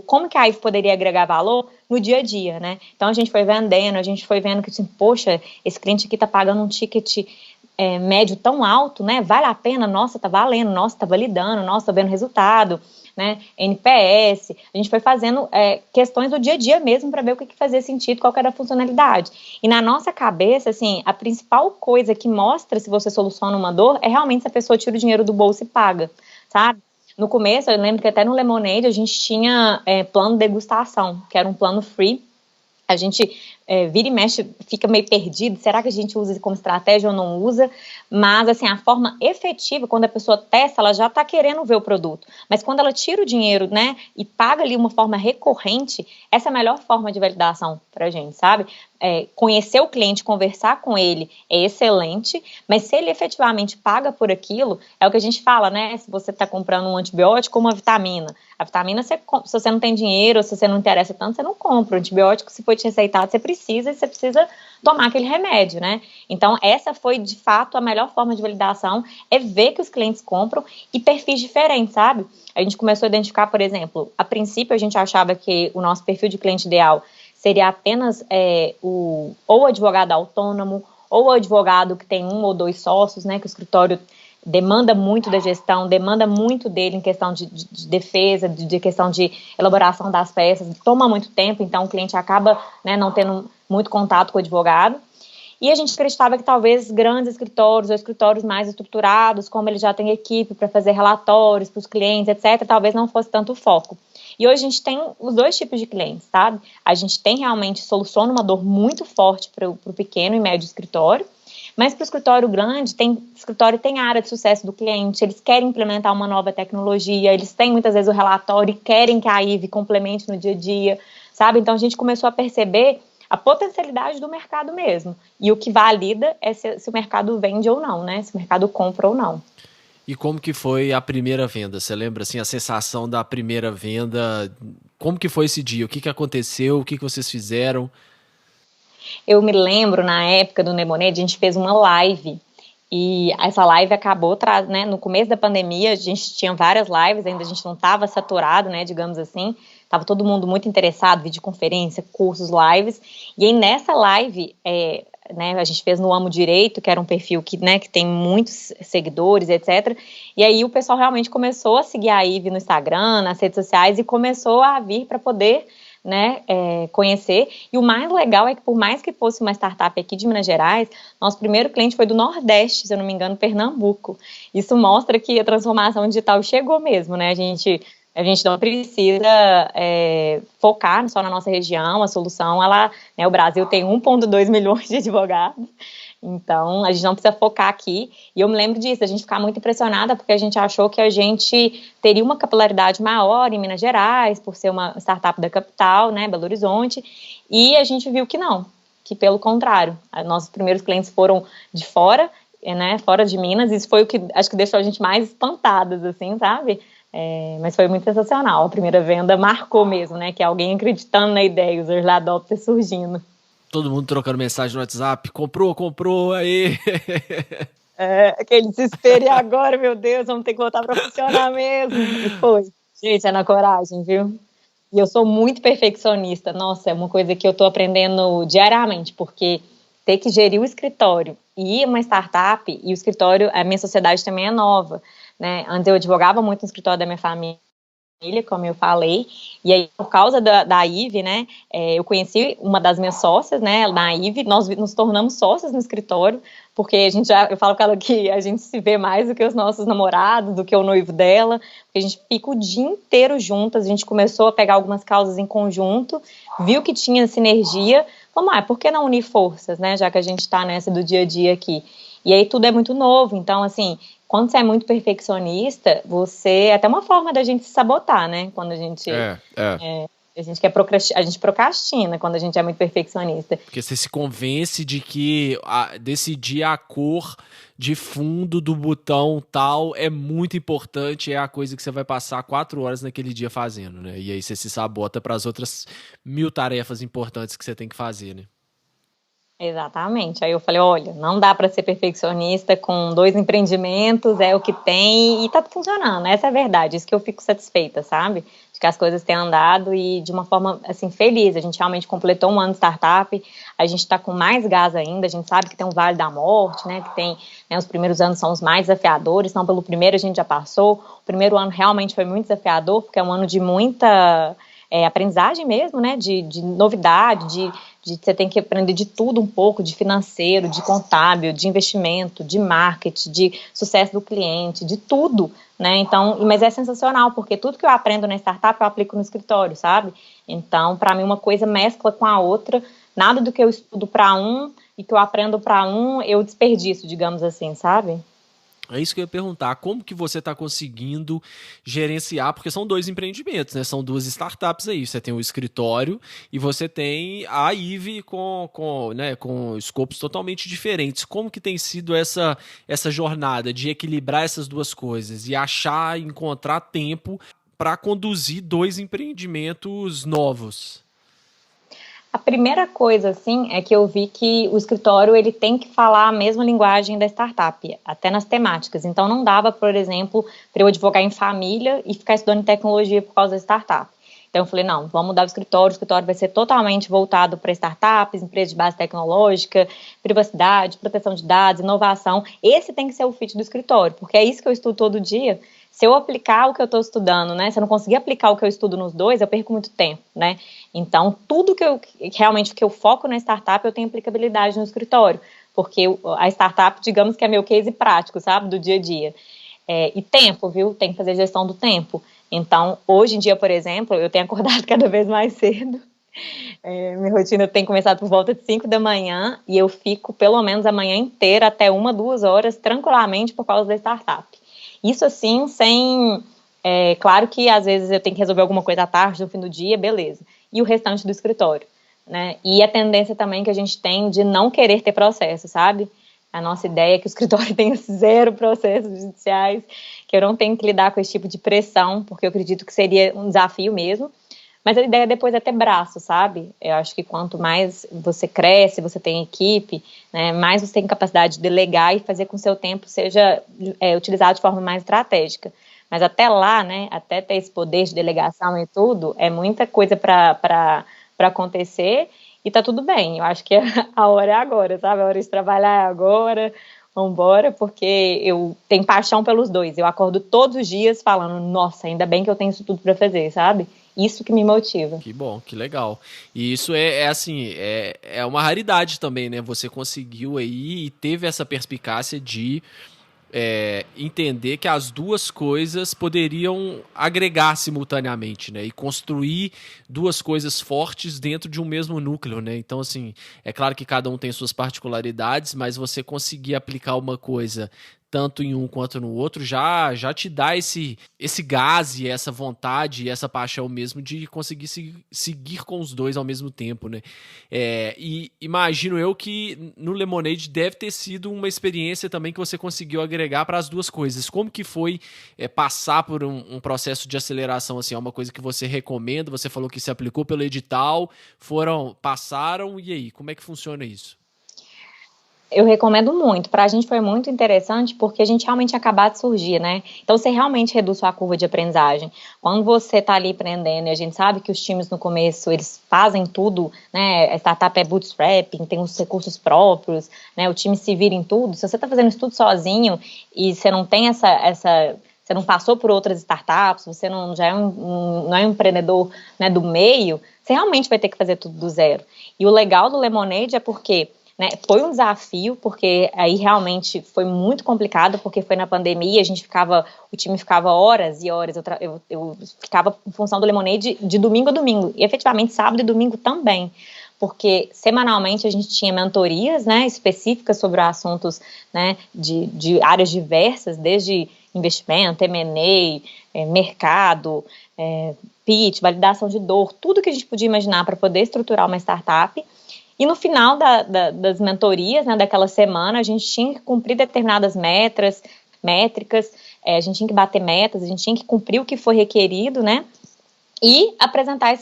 como que a IVE poderia agregar valor no dia a dia, né? Então a gente foi vendendo, a gente foi vendo que, assim, poxa, esse cliente aqui está pagando um ticket médio tão alto, né? Vale a pena? Nossa, tá valendo, nossa, tá validando, nossa, tá vendo resultado, né? NPS, a gente foi fazendo questões do dia a dia mesmo para ver o que fazia sentido, qual que era a funcionalidade. E na nossa cabeça, assim, a principal coisa que mostra se você soluciona uma dor é realmente se a pessoa tira o dinheiro do bolso e paga, sabe? No começo, eu lembro que até no Lemonade a gente tinha plano degustação, que era um plano free. A gente vira e mexe, fica meio perdido, será que a gente usa como estratégia ou não usa? Mas, assim, a forma efetiva, quando a pessoa testa, ela já está querendo ver o produto. Mas quando ela tira o dinheiro, né, e paga ali uma forma recorrente, essa é a melhor forma de validação para a gente, sabe? Conhecer o cliente, conversar com ele é excelente, mas se ele efetivamente paga por aquilo, é o que a gente fala, né? Se você está comprando um antibiótico ou uma vitamina. A vitamina, se você não tem dinheiro, se você não interessa tanto, você não compra. O antibiótico, se for te receitado, você precisa tomar aquele remédio, né? Então, essa foi, de fato, a melhor forma de validação, é ver que os clientes compram e perfis diferentes, sabe? A gente começou a identificar, por exemplo, a princípio a gente achava que o nosso perfil de cliente ideal seria apenas ou o advogado autônomo, ou o advogado que tem um ou dois sócios, né, que o escritório demanda muito da gestão, demanda muito dele em questão de defesa, de questão de elaboração das peças, toma muito tempo, então o cliente acaba, né, não tendo muito contato com o advogado. E a gente acreditava que talvez grandes escritórios ou escritórios mais estruturados, como ele já tem equipe para fazer relatórios para os clientes, etc., talvez não fosse tanto o foco. E hoje a gente tem os dois tipos de clientes, sabe? A gente tem realmente, soluciona uma dor muito forte para o pequeno e médio escritório, mas para o escritório grande, escritório tem a área de sucesso do cliente, eles querem implementar uma nova tecnologia, eles têm muitas vezes o relatório e querem que a IVE complemente no dia a dia, sabe? Então a gente começou a perceber a potencialidade do mercado mesmo. E o que valida é se o mercado vende ou não, né? Se o mercado compra ou não. E como que foi a primeira venda? Você lembra, assim, a sensação da primeira venda? Como que foi esse dia? O que aconteceu? O que vocês fizeram? Eu me lembro, na época do Lemonade, a gente fez uma live. E essa live acabou, né, no começo da pandemia, a gente tinha várias lives, ainda a gente não estava saturado, né, digamos assim. Estava todo mundo muito interessado, videoconferência, cursos, lives. E aí, nessa live, né, a gente fez no Amo Direito, que era um perfil que, né, que tem muitos seguidores, etc. E aí o pessoal realmente começou a seguir a IVE no Instagram, nas redes sociais, e começou a vir para poder, né, conhecer. E o mais legal é que, por mais que fosse uma startup aqui de Minas Gerais, nosso primeiro cliente foi do Nordeste, se eu não me engano, Pernambuco. Isso mostra que a transformação digital chegou mesmo, né? A gente não precisa focar só na nossa região. A solução, né, o Brasil tem 1,2 milhões de advogados, então a gente não precisa focar aqui. E eu me lembro disso, a gente ficar muito impressionada, porque a gente achou que a gente teria uma capilaridade maior em Minas Gerais, por ser uma startup da capital, né, Belo Horizonte, e a gente viu que não, que pelo contrário, nossos primeiros clientes foram de fora, né, fora de Minas. Isso foi o que acho que deixou a gente mais espantadas, assim, sabe? Mas foi muito sensacional. A primeira venda marcou mesmo, né? Que é alguém acreditando na ideia, os early adopters surgindo. Todo mundo trocando mensagem no WhatsApp, comprou, aí. Aquele desespero, e agora, meu Deus, vamos ter que voltar para funcionar mesmo. E foi. Gente, é na coragem, viu? E eu sou muito perfeccionista. Nossa, é uma coisa que eu tô aprendendo diariamente, porque ter que gerir o escritório e uma startup, e o escritório, a minha sociedade também é nova, né? Antes eu advogava muito no escritório da minha família, como eu falei, e aí por causa da IVE, né, eu conheci uma das minhas sócias, né, na IVE, nós nos tornamos sócias no escritório, porque eu falo com ela que a gente se vê mais do que os nossos namorados, do que o noivo dela, porque a gente fica o dia inteiro juntas. A gente começou a pegar algumas causas em conjunto, viu que tinha sinergia, vamos por que não unir forças, né, já que a gente está nessa do dia a dia aqui, e aí tudo é muito novo. Então, assim, quando você é muito perfeccionista, é até uma forma da gente se sabotar, né? Quando a gente a gente procrastina quando a gente é muito perfeccionista. Porque você se convence de que decidir a cor de fundo do botão tal é muito importante, é a coisa que você vai passar 4 horas naquele dia fazendo, né? E aí você se sabota para as outras 1000 tarefas importantes que você tem que fazer, né? Exatamente. Aí eu falei, olha, não dá para ser perfeccionista com 2 empreendimentos, é o que tem e tá funcionando. Essa é a verdade, isso que eu fico satisfeita, sabe? De que as coisas têm andado e de uma forma, assim, feliz. A gente realmente completou 1 ano de startup, a gente tá com mais gás ainda, a gente sabe que tem um Vale da Morte, né, que tem, né, os primeiros anos são os mais desafiadores, então pelo primeiro a gente já passou. O primeiro ano realmente foi muito desafiador, porque é um ano de muita aprendizagem mesmo, né, de novidade, de você tem que aprender de tudo um pouco, de financeiro, de contábil, de investimento, de marketing, de sucesso do cliente, de tudo, né? Então, mas é sensacional, porque tudo que eu aprendo na startup eu aplico no escritório, sabe? Então, para mim, uma coisa mescla com a outra, nada do que eu estudo para um e que eu aprendo para um, eu desperdiço, digamos assim, sabe? É isso que eu ia perguntar, como que você está conseguindo gerenciar, porque são 2 empreendimentos, né? São 2 startups aí, você tem o escritório e você tem a IVE com escopos totalmente diferentes. Como que tem sido essa jornada de equilibrar essas 2 coisas e encontrar tempo para conduzir 2 empreendimentos novos? A primeira coisa, assim, é que eu vi que o escritório, ele tem que falar a mesma linguagem da startup, até nas temáticas. Então, não dava, por exemplo, para eu advogar em família e ficar estudando tecnologia por causa da startup. Então, eu falei, não, vamos mudar o escritório vai ser totalmente voltado para startups, empresas de base tecnológica, privacidade, proteção de dados, inovação. Esse tem que ser o fit do escritório, porque é isso que eu estudo todo dia. Se eu aplicar o que eu estou estudando, né, se eu não conseguir aplicar o que eu estudo nos 2, eu perco muito tempo, né? Então, tudo que eu foco na startup, eu tenho aplicabilidade no escritório, porque a startup, digamos que é meu case prático, sabe, do dia a dia. E tempo, viu? Tem que fazer gestão do tempo. Então, hoje em dia, por exemplo, eu tenho acordado cada vez mais cedo. Minha rotina tem começado por volta de 5 da manhã e eu fico pelo menos a manhã inteira, até 1, 2 horas, tranquilamente, por causa da startup. Isso assim, claro que às vezes eu tenho que resolver alguma coisa à tarde, no fim do dia, beleza. E o restante do escritório, né? E a tendência também que a gente tem de não querer ter processo, sabe? A nossa ideia é que o escritório tenha 0 processos judiciais, que eu não tenho que lidar com esse tipo de pressão, porque eu acredito que seria um desafio mesmo. Mas a ideia depois é ter braço, sabe? Eu acho que quanto mais você cresce, você tem equipe, né, mais você tem capacidade de delegar e fazer com que o seu tempo seja utilizado de forma mais estratégica. Mas até lá, né, até ter esse poder de delegação e tudo, é muita coisa para acontecer e tá tudo bem. Eu acho que a hora é agora, sabe? A hora de trabalhar é agora, vambora, porque eu tenho paixão pelos 2. Eu acordo todos os dias falando, nossa, ainda bem que eu tenho isso tudo para fazer, sabe? isso que me motiva. Que bom, que legal. E isso assim, é uma raridade também, né? Você conseguiu aí e teve essa perspicácia de entender que as duas coisas poderiam agregar simultaneamente, né? E construir duas coisas fortes dentro de um mesmo núcleo, né? Então, assim, é claro que cada um tem suas particularidades, mas você conseguir aplicar uma coisa tanto em um quanto no outro, já te dá esse gás e essa vontade e essa paixão mesmo de conseguir seguir com os dois ao mesmo tempo, né? E imagino eu que no Lemonade deve ter sido uma experiência também que você conseguiu agregar para as duas coisas. Como que foi passar por um processo de aceleração, assim, é uma coisa que você recomenda? Você falou que se aplicou pelo edital, passaram, e aí, como é que funciona isso? Eu recomendo muito. Para a gente foi muito interessante porque a gente realmente acabou de surgir, né? Então você realmente reduz sua curva de aprendizagem. Quando você está ali aprendendo, e a gente sabe que os times no começo eles fazem tudo, né? A startup é bootstrapping, tem os recursos próprios, né? O time se vira em tudo. Se você está fazendo isso tudo sozinho e você não tem você não passou por outras startups, você não já é não é um empreendedor, né, do meio, você realmente vai ter que fazer tudo do zero. E o legal do Lemonade é porque, né, foi um desafio, porque aí realmente foi muito complicado, porque foi na pandemia, o time ficava horas e horas, eu ficava em função do Lemonade de domingo a domingo, e efetivamente sábado e domingo também, porque semanalmente a gente tinha mentorias, né, específicas sobre assuntos, né, de áreas diversas, desde investimento, M&A, mercado, pitch, validação de dor, tudo que a gente podia imaginar para poder estruturar uma startup. E no final das mentorias, né, daquela semana, a gente tinha que cumprir determinadas métricas, a gente tinha que bater metas, a gente tinha que cumprir o que foi requerido, né? E apresentar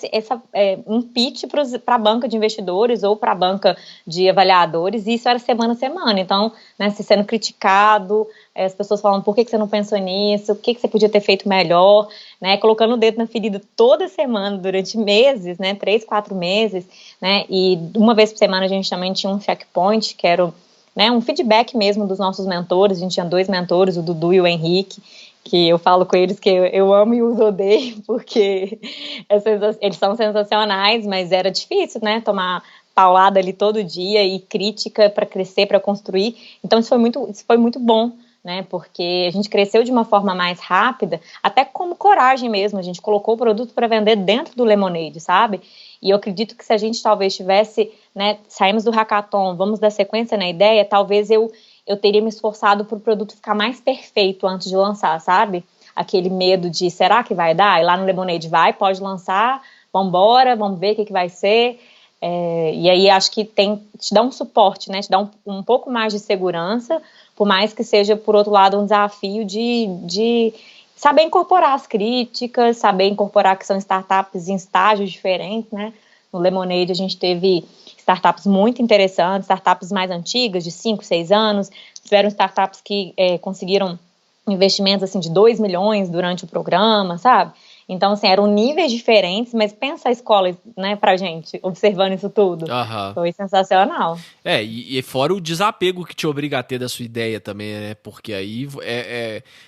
um pitch para a banca de investidores ou para a banca de avaliadores, e isso era semana a semana. Então, né, se sendo criticado, as pessoas falando por que você não pensou nisso, o que você podia ter feito melhor, né, colocando o dedo na ferida toda semana, durante meses, né, 3, 4 meses, né, e uma vez por semana a gente também tinha um checkpoint, que era, né, um feedback mesmo dos nossos mentores. A gente tinha 2 mentores, o Dudu e o Henrique, que eu falo com eles que eu amo e os odeio, porque eles são sensacionais, mas era difícil, né, tomar paulada ali todo dia e crítica para crescer, para construir. Então isso foi muito bom, né, porque a gente cresceu de uma forma mais rápida, até como coragem mesmo. A gente colocou o produto para vender dentro do Lemonade, sabe? E eu acredito que se a gente talvez tivesse, né, saímos do hackathon, vamos dar sequência na ideia, talvez eu teria me esforçado para o produto ficar mais perfeito antes de lançar, sabe? Aquele medo de, será que vai dar? E lá no Lemonade pode lançar, vambora, vamos ver o que vai ser. E aí acho que te dá um suporte, né? Te dá um pouco mais de segurança, por mais que seja, por outro lado, um desafio de saber incorporar as críticas, saber incorporar que são startups em estágios diferentes, né? No Lemonade a gente teve startups muito interessantes, startups mais antigas, de 5, 6 anos, tiveram startups que conseguiram investimentos assim, de 2 milhões durante o programa, sabe? Então, assim, eram níveis diferentes, mas pensa a escola, né, pra gente, observando isso tudo. Aham. Foi sensacional. E fora o desapego que te obriga a ter da sua ideia também, né? Porque aí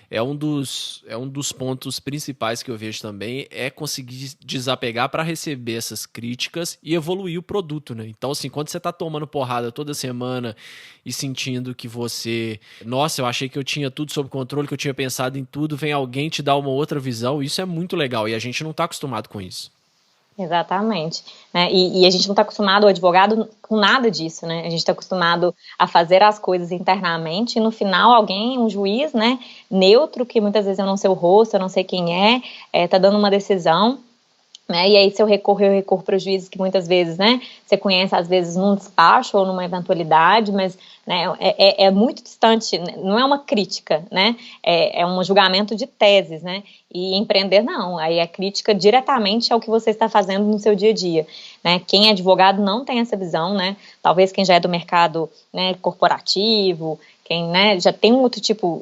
é um dos pontos principais que eu vejo também, é conseguir desapegar para receber essas críticas e evoluir o produto, né? Então, assim, quando você tá tomando porrada toda semana e sentindo que nossa, eu achei que eu tinha tudo sob controle, que eu tinha pensado em tudo, vem alguém te dar uma outra visão, isso é muito legal, e a gente não tá acostumado com isso. Exatamente, né? E a gente não está acostumado, o advogado, com nada disso, né? A gente está acostumado a fazer as coisas internamente e no final alguém, um juiz, né, neutro, que muitas vezes eu não sei o rosto, eu não sei quem tá dando uma decisão, né? E aí se eu recorro para os juízes que muitas vezes, né, você conhece às vezes num despacho ou numa eventualidade, mas, né, é muito distante, não é uma crítica, né? É um julgamento de teses, né? E empreender não, aí é crítica diretamente ao que você está fazendo no seu dia a dia, né? Quem é advogado não tem essa visão, né? Talvez quem já é do mercado, né, corporativo, quem, né, já tem um outro tipo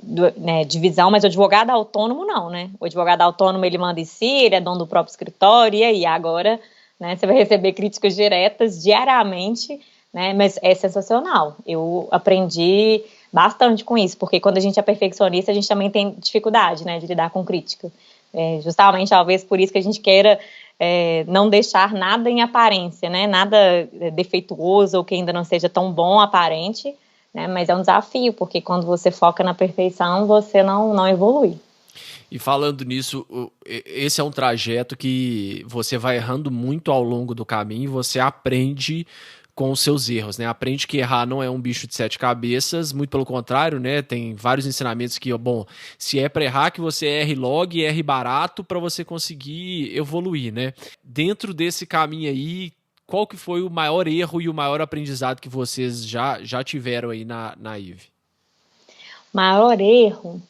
de visão, mas o advogado autônomo não, né? O advogado autônomo, ele manda em si, ele é dono do próprio escritório, e aí agora, né, você vai receber críticas diretas diariamente, né? Mas é sensacional. Eu aprendi bastante com isso, porque quando a gente é perfeccionista, a gente também tem dificuldade, né, de lidar com crítica. Justamente, talvez por isso que a gente queira não deixar nada em aparência, né? Nada defeituoso ou que ainda não seja tão bom aparente, né? Mas é um desafio, porque quando você foca na perfeição, você não evolui. E falando nisso, esse é um trajeto que você vai errando muito ao longo do caminho e você aprende com os seus erros, né? Aprende que errar não é um bicho de sete cabeças, muito pelo contrário, né? Tem vários ensinamentos que, bom, se é para errar, que você erre logo e erre barato para você conseguir evoluir, né? Dentro desse caminho aí, qual que foi o maior erro e o maior aprendizado que vocês já tiveram aí na IVE? Maior erro?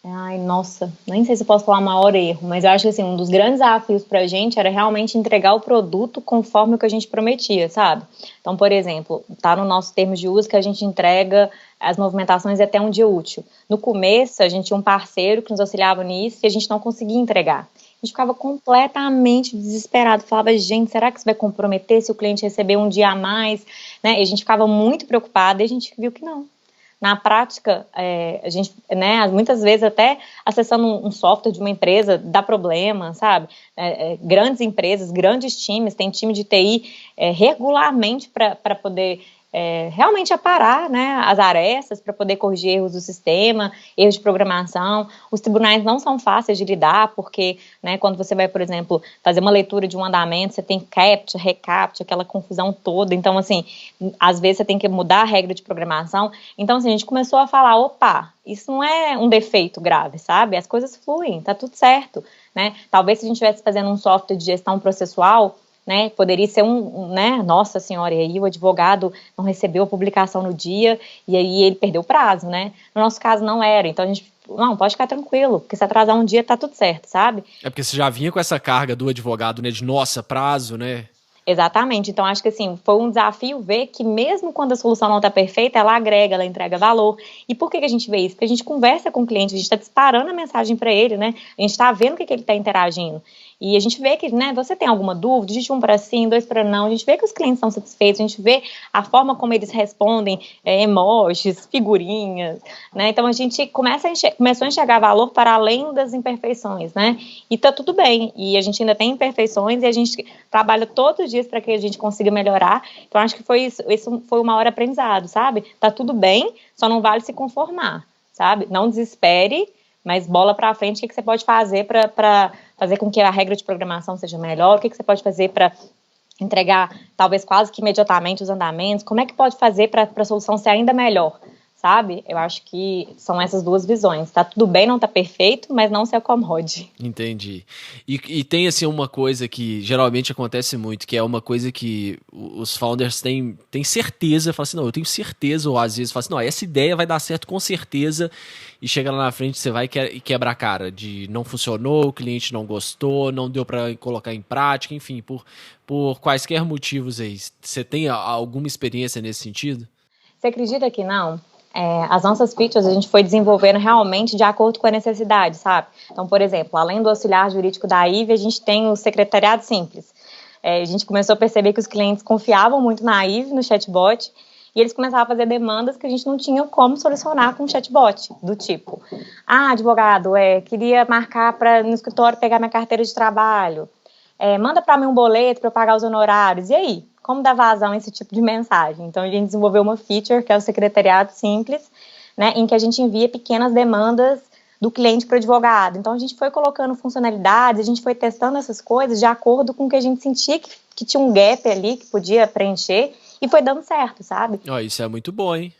Ai, nossa, nem sei se eu posso falar maior erro, mas eu acho que assim, um dos grandes desafios pra gente era realmente entregar o produto conforme o que a gente prometia, sabe? Então, por exemplo, tá no nosso termos de uso que a gente entrega as movimentações até um dia útil. No começo, a gente tinha um parceiro que nos auxiliava nisso e a gente não conseguia entregar. A gente ficava completamente desesperado, falava, gente, será que isso vai comprometer se o cliente receber um dia a mais? Né? E a gente ficava muito preocupado e a gente viu que não. Na prática, a gente, né, muitas vezes até acessando um software de uma empresa dá problema, sabe? Grandes empresas, grandes times, tem time de TI regularmente para poder realmente aparar, né, as arestas para poder corrigir erros do sistema, erros de programação. Os tribunais não são fáceis de lidar, porque, né, quando você vai, por exemplo, fazer uma leitura de um andamento, você tem captcha, recaptcha, aquela confusão toda. Então, assim, às vezes você tem que mudar a regra de programação. Então, assim, a gente começou a falar, opa, isso não é um defeito grave, sabe? As coisas fluem, tá tudo certo, né? Talvez se a gente estivesse fazendo um software de gestão processual, né, poderia ser né, nossa senhora, e aí o advogado não recebeu a publicação no dia, e aí ele perdeu o prazo, né? No nosso caso não era, então a gente, não, pode ficar tranquilo, porque se atrasar um dia tá tudo certo, sabe? É porque você já vinha com essa carga do advogado, né, de nossa, prazo, né? Exatamente, então acho que assim, foi um desafio ver que mesmo quando a solução não está perfeita, ela agrega, ela entrega valor. E por que a gente vê isso? Porque a gente conversa com o cliente, a gente está disparando a mensagem para ele, né? A gente está vendo o que ele está interagindo. E a gente vê que, né, você tem alguma dúvida, digite 1 para sim, 2 para não, a gente vê que os clientes estão satisfeitos, a gente vê a forma como eles respondem, emojis, figurinhas, né, então a gente começou a enxergar valor para além das imperfeições, né, e tá tudo bem, e a gente ainda tem imperfeições e a gente trabalha todos os dias para que a gente consiga melhorar, então acho que isso foi o maior aprendizado, sabe, tá tudo bem, só não vale se conformar, sabe, não desespere, mas bola para frente, o que você pode fazer para fazer com que a regra de programação seja melhor, o que você pode fazer para entregar, talvez quase que imediatamente os andamentos, como é que pode fazer para a solução ser ainda melhor, sabe? Eu acho que são essas duas visões. Tá tudo bem, não tá perfeito, mas não se acomode. Entendi. E tem, assim, uma coisa que geralmente acontece muito, que é uma coisa que os founders têm certeza, falam assim, não, eu tenho certeza, ou às vezes falam assim, não, essa ideia vai dar certo com certeza, e chega lá na frente, você vai e quebra a cara, de não funcionou, o cliente não gostou, não deu para colocar em prática, enfim, por quaisquer motivos aí. Você tem alguma experiência nesse sentido? Você acredita que não? As nossas features a gente foi desenvolvendo realmente de acordo com a necessidade, sabe? Então, por exemplo, além do auxiliar jurídico da IVE, a gente tem o secretariado simples. A gente começou a perceber que os clientes confiavam muito na IVE, no chatbot, e eles começavam a fazer demandas que a gente não tinha como solucionar com o chatbot, do tipo, advogado, queria marcar para no escritório pegar minha carteira de trabalho, manda para mim um boleto para eu pagar os honorários, e aí? Como dar vazão a esse tipo de mensagem? Então, a gente desenvolveu uma feature, que é o secretariado simples, né, em que a gente envia pequenas demandas do cliente para o advogado. Então, a gente foi colocando funcionalidades, a gente foi testando essas coisas de acordo com o que a gente sentia que tinha um gap ali, que podia preencher, e foi dando certo, sabe? Isso é muito bom, hein?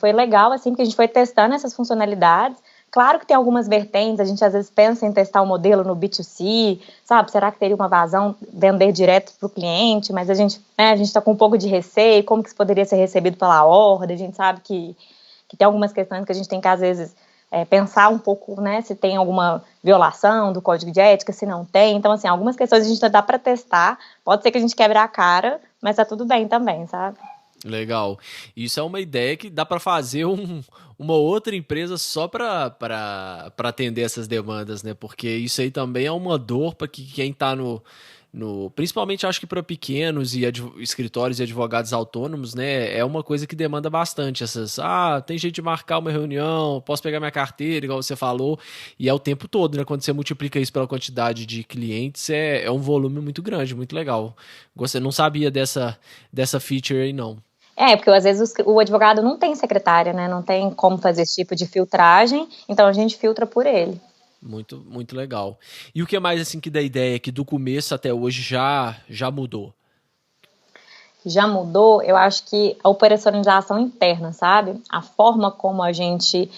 Foi legal, assim, porque a gente foi testando essas funcionalidades. Claro que tem algumas vertentes, a gente às vezes pensa em testar o modelo no B2C, sabe? Será que teria uma vazão vender direto para o cliente? Mas a gente está com um pouco de receio, como que isso poderia ser recebido pela ordem? A gente sabe que tem algumas questões que a gente tem que, às vezes, pensar um pouco, né? Se tem alguma violação do código de ética, se não tem. Então, assim, algumas questões a gente dá para testar. Pode ser que a gente quebre a cara, mas tá tudo bem também, sabe? Legal. Isso é uma ideia que dá para fazer uma outra empresa só para atender essas demandas, né? Porque isso aí também é uma dor para quem está Principalmente acho que para pequenos e escritórios e advogados autônomos, né, é uma coisa que demanda bastante tem jeito de marcar uma reunião, posso pegar minha carteira, igual você falou, e é o tempo todo, né, quando você multiplica isso pela quantidade de clientes, é um volume muito grande, muito legal. Você não sabia dessa feature aí, não. Porque às vezes o advogado não tem secretária, né? Não tem como fazer esse tipo de filtragem, então a gente filtra por ele. Muito, muito legal. E o que mais assim que dá ideia que do começo até hoje já mudou? Já mudou, eu acho que a operacionalização interna, sabe? A forma como a gente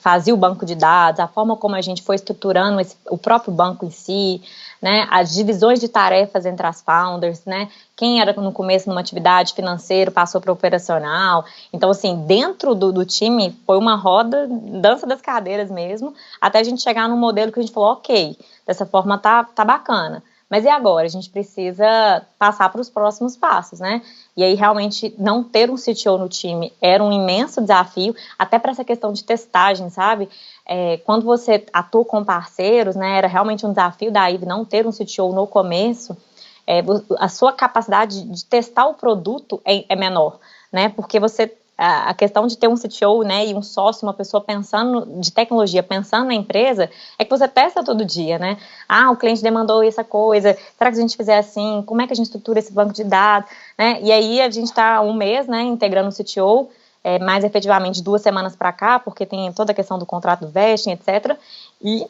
fazia o banco de dados, a forma como a gente foi estruturando o próprio banco em si, né? As divisões de tarefas entre as founders, né? Quem era no começo numa atividade financeira passou para operacional. Então, assim, dentro do time foi uma roda, dança das cadeiras mesmo, até a gente chegar num modelo que a gente falou, ok, dessa forma tá bacana. Mas e agora? A gente precisa passar para os próximos passos, né? E aí, realmente, não ter um CTO no time era um imenso desafio, até para essa questão de testagem, sabe? Quando você atua com parceiros, né, era realmente um desafio da IVE não ter um CTO no começo, a sua capacidade de testar o produto é menor, né? Porque a questão de ter um CTO, né, e um sócio, uma pessoa pensando de tecnologia, pensando na empresa, é que você testa todo dia, né? O cliente demandou essa coisa, será que a gente fizer assim? Como é que a gente estrutura esse banco de dados? Né? E aí a gente está um mês, né, integrando o CTO, mais efetivamente 2 semanas para cá, porque tem toda a questão do contrato do vesting, etc. E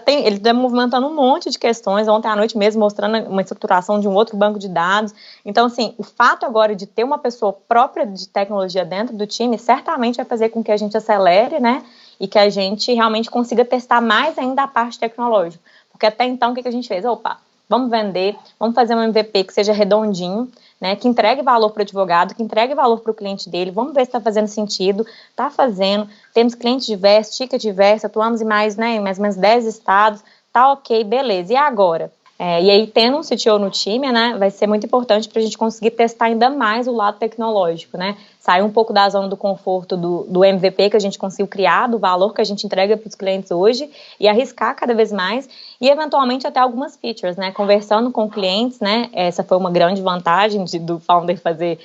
ele está movimentando um monte de questões, ontem à noite mesmo mostrando uma estruturação de um outro banco de dados. Então, assim, o fato agora de ter uma pessoa própria de tecnologia dentro do time, certamente vai fazer com que a gente acelere, né, e que a gente realmente consiga testar mais ainda a parte tecnológica. Porque até então, o que a gente fez? Vamos vender, vamos fazer um MVP que seja redondinho, né, que entregue valor para o advogado, que entregue valor para o cliente dele, vamos ver se está fazendo sentido, está fazendo, temos clientes diversos, ticket diverso, atuamos em mais ou menos 10 estados, tá ok, beleza, e agora? E aí, tendo um CTO no time, né, vai ser muito importante para a gente conseguir testar ainda mais o lado tecnológico, né, sair um pouco da zona do conforto do MVP que a gente conseguiu criar, do valor que a gente entrega para os clientes hoje e arriscar cada vez mais e, eventualmente, até algumas features, né, conversando com clientes, né, essa foi uma grande vantagem do founder fazer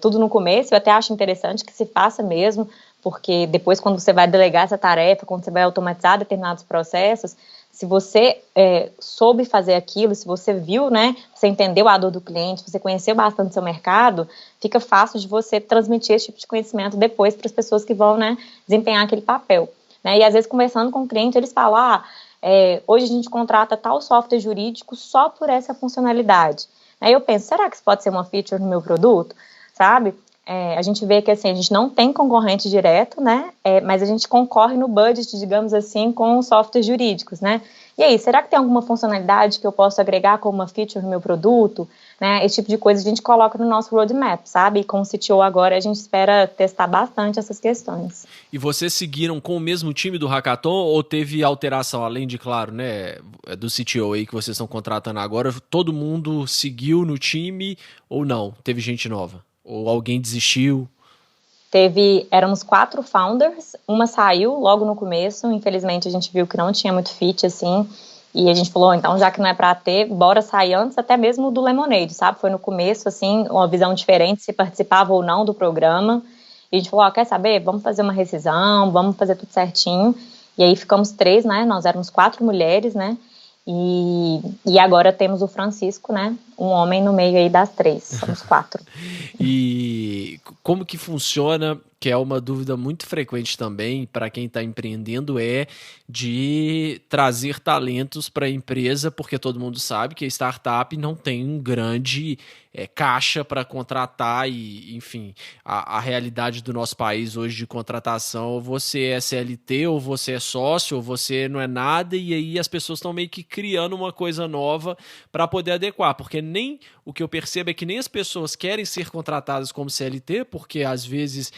tudo no começo, eu até acho interessante que se faça mesmo, porque depois, quando você vai delegar essa tarefa, quando você vai automatizar determinados processos, se você soube fazer aquilo, se você viu, né, você entendeu a dor do cliente, você conheceu bastante o seu mercado, fica fácil de você transmitir esse tipo de conhecimento depois para as pessoas que vão, né, desempenhar aquele papel. Né? E às vezes, conversando com o cliente, eles falam, hoje a gente contrata tal software jurídico só por essa funcionalidade. Aí eu penso, será que isso pode ser uma feature no meu produto? Sabe? A gente vê que assim, a gente não tem concorrente direto, né? Mas a gente concorre no budget, digamos assim, com os softwares jurídicos, né? E aí, será que tem alguma funcionalidade que eu posso agregar como uma feature no meu produto? Né? Esse tipo de coisa a gente coloca no nosso roadmap, sabe? E com o CTO agora a gente espera testar bastante essas questões. E vocês seguiram com o mesmo time do Hackathon ou teve alteração, além de, claro, né, do CTO aí que vocês estão contratando agora, todo mundo seguiu no time ou não? Teve gente nova? Ou alguém desistiu? Éramos 4 founders, uma saiu logo no começo, infelizmente a gente viu que não tinha muito fit, assim, e a gente falou, então já que não é pra ter, bora sair antes até mesmo do Lemonade, sabe? Foi no começo, assim, uma visão diferente, se participava ou não do programa, e a gente falou, quer saber? Vamos fazer uma rescisão, vamos fazer tudo certinho, e aí ficamos 3, né? Nós éramos 4 mulheres, né? E agora temos o Francisco, né? Um homem no meio aí das 3, somos 4. E como que funciona, que é uma dúvida muito frequente também para quem está empreendendo, de trazer talentos para a empresa, porque todo mundo sabe que a startup não tem um grande caixa para contratar e, enfim, a realidade do nosso país hoje de contratação, ou você é CLT, ou você é sócio, ou você não é nada, e aí as pessoas estão meio que criando uma coisa nova para poder adequar, porque o que eu percebo é que nem as pessoas querem ser contratadas como CLT, porque às vezes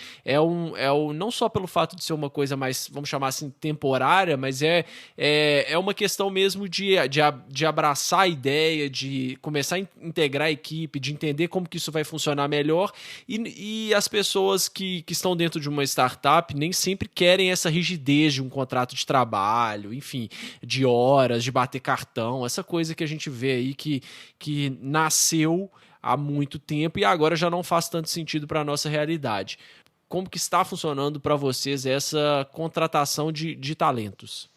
não só pelo fato de ser uma coisa mais, vamos chamar assim, temporária, mas é uma questão mesmo de abraçar a ideia, de começar a integrar a equipe, de entender como que isso vai funcionar melhor, e as pessoas que estão dentro de uma startup nem sempre querem essa rigidez de um contrato de trabalho, enfim, de horas, de bater cartão, essa coisa que a gente vê aí que nasceu há muito tempo e agora já não faz tanto sentido para a nossa realidade. Como que está funcionando para vocês essa contratação de talentos?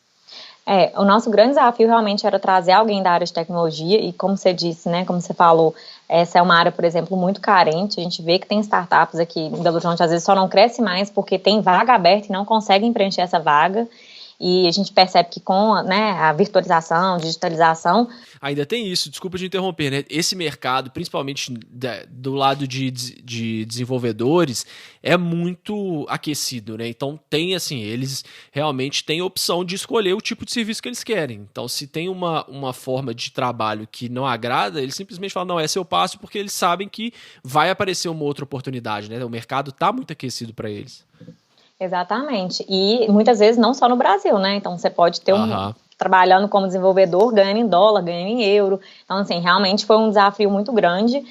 O nosso grande desafio realmente era trazer alguém da área de tecnologia e, como você disse, né, como você falou, essa é uma área, por exemplo, muito carente. A gente vê que tem startups aqui em Belo Horizonte, às vezes só não cresce mais porque tem vaga aberta e não conseguem preencher essa vaga. E a gente percebe que com, né, a virtualização, digitalização... Ainda tem isso, desculpa de interromper, né? Esse mercado, principalmente do lado de desenvolvedores, é muito aquecido, né? Então tem assim, eles realmente têm a opção de escolher o tipo de serviço que eles querem. Então se tem uma forma de trabalho que não agrada, eles simplesmente falam, não, essa eu passo, porque eles sabem que vai aparecer uma outra oportunidade, né? O mercado está muito aquecido para eles. Exatamente. E muitas vezes não só no Brasil, né? Então você pode ter trabalhando como desenvolvedor, ganhando em dólar, ganhando em euro. Então, assim, realmente foi um desafio muito grande,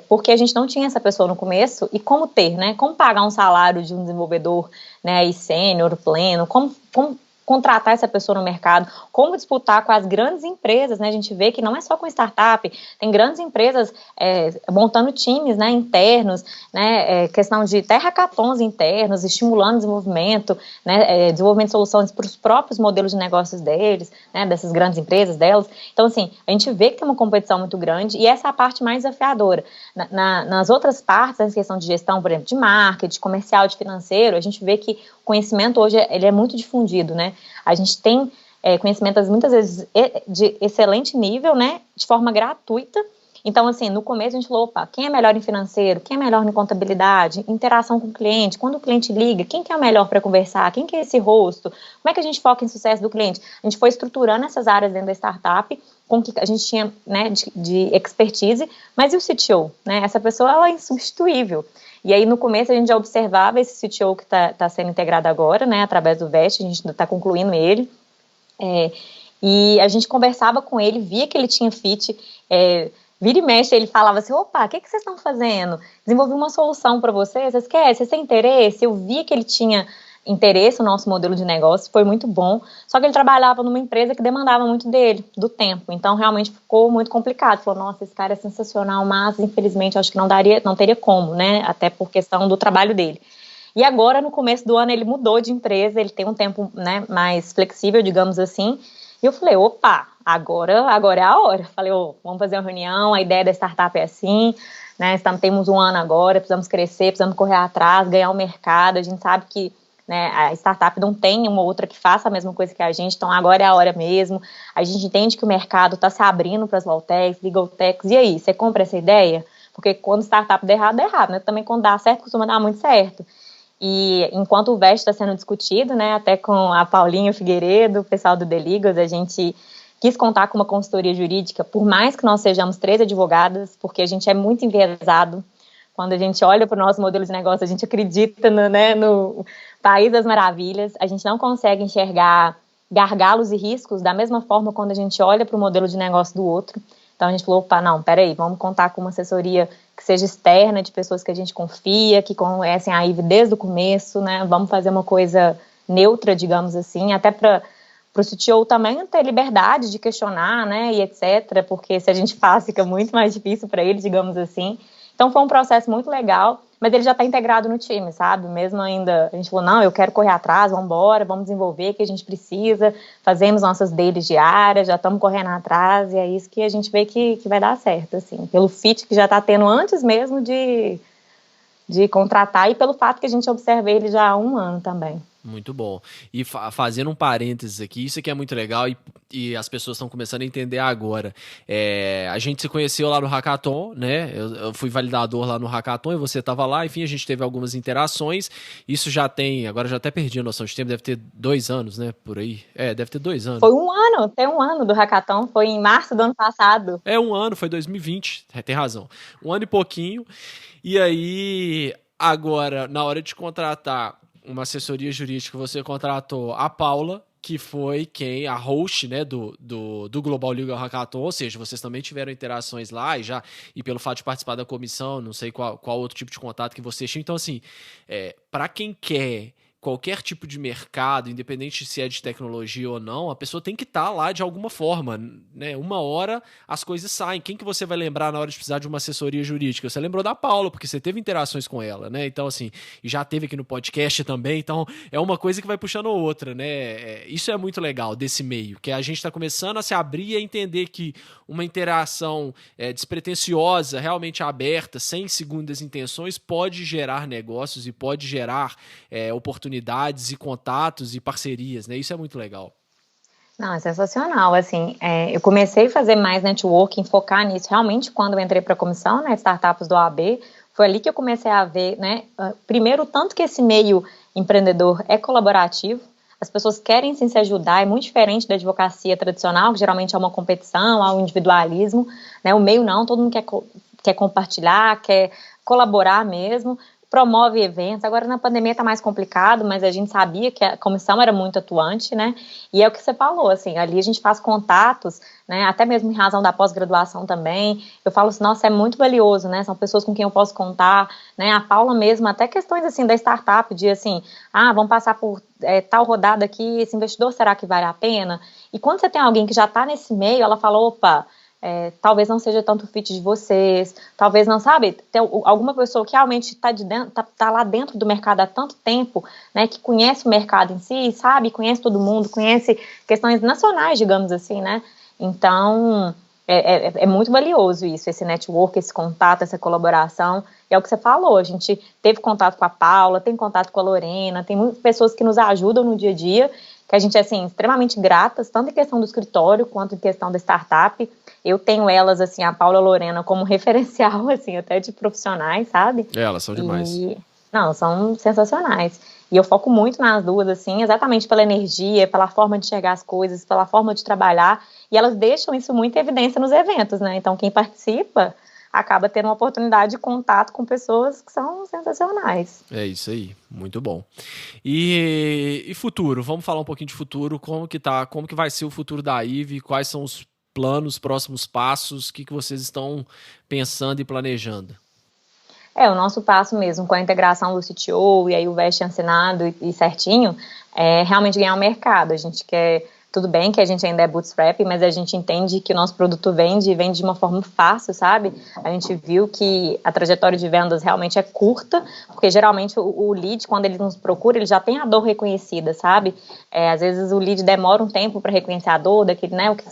porque a gente não tinha essa pessoa no começo. E como ter, né? Como pagar um salário de um desenvolvedor, né, e sênior, pleno, como contratar essa pessoa no mercado, como disputar com as grandes empresas, né? A gente vê que não é só com startup, tem grandes empresas montando times, né, internos, né, questão de até hackathons internos, estimulando o desenvolvimento, né, desenvolvimento de soluções para os próprios modelos de negócios deles, né, dessas grandes empresas delas. Então, assim, a gente vê que tem uma competição muito grande e essa é a parte mais desafiadora. Nas outras partes, a questão de gestão, por exemplo, de marketing, comercial, de financeiro, a gente vê que o conhecimento hoje ele é muito difundido, né? A gente tem conhecimento muitas vezes de excelente nível, né, de forma gratuita. Então, assim, no começo a gente falou, opa, quem é melhor em financeiro, quem é melhor em contabilidade, interação com o cliente, quando o cliente liga, quem que é o melhor para conversar, quem que é esse rosto, como é que a gente foca em sucesso do cliente? A gente foi estruturando essas áreas dentro da startup, com que a gente tinha, né, de expertise, mas e o CTO, né? Essa pessoa, ela é insubstituível. E aí, no começo, a gente já observava esse CTO que está sendo integrado agora, né, através do Vest, a gente está concluindo ele, e a gente conversava com ele, via que ele tinha fit, vira e mexe, ele falava assim, opa, o que vocês estão fazendo? Desenvolvi uma solução para vocês, vocês querem? Vocês têm interesse? Eu via que ele tinha interesse no nosso modelo de negócio, foi muito bom, só que ele trabalhava numa empresa que demandava muito dele, do tempo, então realmente ficou muito complicado, falou, nossa, esse cara é sensacional, mas infelizmente acho que não teria como, né, até por questão do trabalho dele. E agora, no começo do ano, ele mudou de empresa, ele tem um tempo, né, mais flexível, digamos assim, e eu falei, opa, agora é a hora. Falei, vamos fazer uma reunião, a ideia da startup é assim, né, temos um ano agora, precisamos crescer, precisamos correr atrás, ganhar o mercado, a gente sabe que, né, a startup não tem uma outra que faça a mesma coisa que a gente, então agora é a hora mesmo, a gente entende que o mercado está se abrindo para as Valtechs, Legaltechs, e aí, você compra essa ideia? Porque quando startup dá errado, né, também quando dá certo, costuma dar muito certo. E enquanto o Vest está sendo discutido, né, até com a Paulinha Figueiredo, o pessoal do The Legals, a gente quis contar com uma consultoria jurídica, por mais que nós sejamos 3 advogadas, porque a gente é muito enviesado. Quando a gente olha para o nosso modelo de negócio, a gente acredita no País das Maravilhas, a gente não consegue enxergar gargalos e riscos da mesma forma quando a gente olha para o modelo de negócio do outro. Então a gente falou, opa, não, peraí, vamos contar com uma assessoria que seja externa, de pessoas que a gente confia, que conhecem a IVE desde o começo, né? Vamos fazer uma coisa neutra, digamos assim, até para o CTO também ter liberdade de questionar, né, e etc., porque se a gente faz, fica muito mais difícil para ele, digamos assim. Então foi um processo muito legal, mas ele já está integrado no time, sabe? Mesmo ainda, a gente falou, não, eu quero correr atrás, vamos embora, vamos desenvolver o que a gente precisa, fazemos nossas dailies diárias, já estamos correndo atrás, e é isso que a gente vê que vai dar certo, assim, pelo fit que já está tendo antes mesmo de contratar e pelo fato que a gente observa ele já há um ano também. Muito bom. E fazendo um parênteses aqui, isso aqui é muito legal e as pessoas estão começando a entender agora. A gente se conheceu lá no Hackathon, né? Eu fui validador lá no Hackathon e você estava lá. Enfim, a gente teve algumas interações. Isso já tem, agora eu já até perdi a noção de tempo, deve ter 2 anos, né? Por aí. Deve ter 2 anos. Foi tem um ano do Hackathon, foi em março do ano passado. Um ano, foi 2020, tem razão. Um ano e pouquinho. E aí Agora, na hora de contratar uma assessoria jurídica, você contratou a Paula, que foi a host, né, do Global Legal Hackathon, ou seja, vocês também tiveram interações lá e pelo fato de participar da comissão, não sei qual outro tipo de contato que vocês tinham. Então, assim, para quem quer qualquer tipo de mercado, independente se é de tecnologia ou não, a pessoa tem que estar lá de alguma forma, né? Uma hora as coisas saem. Quem que você vai lembrar na hora de precisar de uma assessoria jurídica? Você lembrou da Paula, porque você teve interações com ela, né? Então, assim, e já teve aqui no podcast também, então é uma coisa que vai puxando a outra, né? Isso é muito legal desse meio, que a gente está começando a se abrir e a entender que uma interação despretensiosa, realmente aberta, sem segundas intenções, pode gerar negócios e pode gerar oportunidades e contatos e parcerias, né? Isso é muito legal. Não, é sensacional, assim, eu comecei a fazer mais networking, focar nisso, realmente, quando eu entrei para a comissão, né, startups do OAB, foi ali que eu comecei a ver, né, primeiro, tanto que esse meio empreendedor é colaborativo, as pessoas querem sim se ajudar, é muito diferente da advocacia tradicional, que geralmente é uma competição, há um individualismo, né, o meio não, todo mundo quer compartilhar, quer colaborar mesmo, promove eventos. Agora na pandemia está mais complicado, mas a gente sabia que a comissão era muito atuante, né? E é o que você falou, assim, ali a gente faz contatos, né? Até mesmo em razão da pós-graduação também. Eu falo assim, nossa, é muito valioso, né? São pessoas com quem eu posso contar, né? A Paula mesmo, até questões assim da startup, de assim, vamos passar por tal rodada aqui, esse investidor será que vale a pena? E quando você tem alguém que já está nesse meio, ela fala, opa, talvez não seja tanto fit de vocês, talvez não, sabe, tem alguma pessoa que realmente tá lá dentro do mercado há tanto tempo, né, que conhece o mercado em si, sabe, conhece todo mundo, conhece questões nacionais, digamos assim, né, então é muito valioso isso, esse network, esse contato, essa colaboração, e é o que você falou, a gente teve contato com a Paula, tem contato com a Lorena, tem muitas pessoas que nos ajudam no dia a dia, que a gente é, assim, extremamente gratas, tanto em questão do escritório, quanto em questão da startup. Eu tenho elas, assim, a Paula e a Lorena como referencial, assim, até de profissionais, sabe? Elas são demais. Não, são sensacionais. E eu foco muito nas duas, assim, exatamente pela energia, pela forma de enxergar as coisas, pela forma de trabalhar, e elas deixam isso muito em evidência nos eventos, né? Então, quem participa acaba tendo uma oportunidade de contato com pessoas que são sensacionais. É isso aí, muito bom. E futuro, vamos falar um pouquinho de futuro, como que vai ser o futuro da IVE, quais são os planos, próximos passos, o que vocês estão pensando e planejando? O nosso passo mesmo, com a integração do CTO e aí o veste assinado e certinho, é realmente ganhar o mercado. A gente quer, tudo bem que a gente ainda é bootstrap, mas a gente entende que o nosso produto vende de uma forma fácil, sabe? A gente viu que a trajetória de vendas realmente é curta, porque geralmente o lead, quando ele nos procura, ele já tem a dor reconhecida, sabe? Às vezes o lead demora um tempo para reconhecer a dor, daquele, né, o que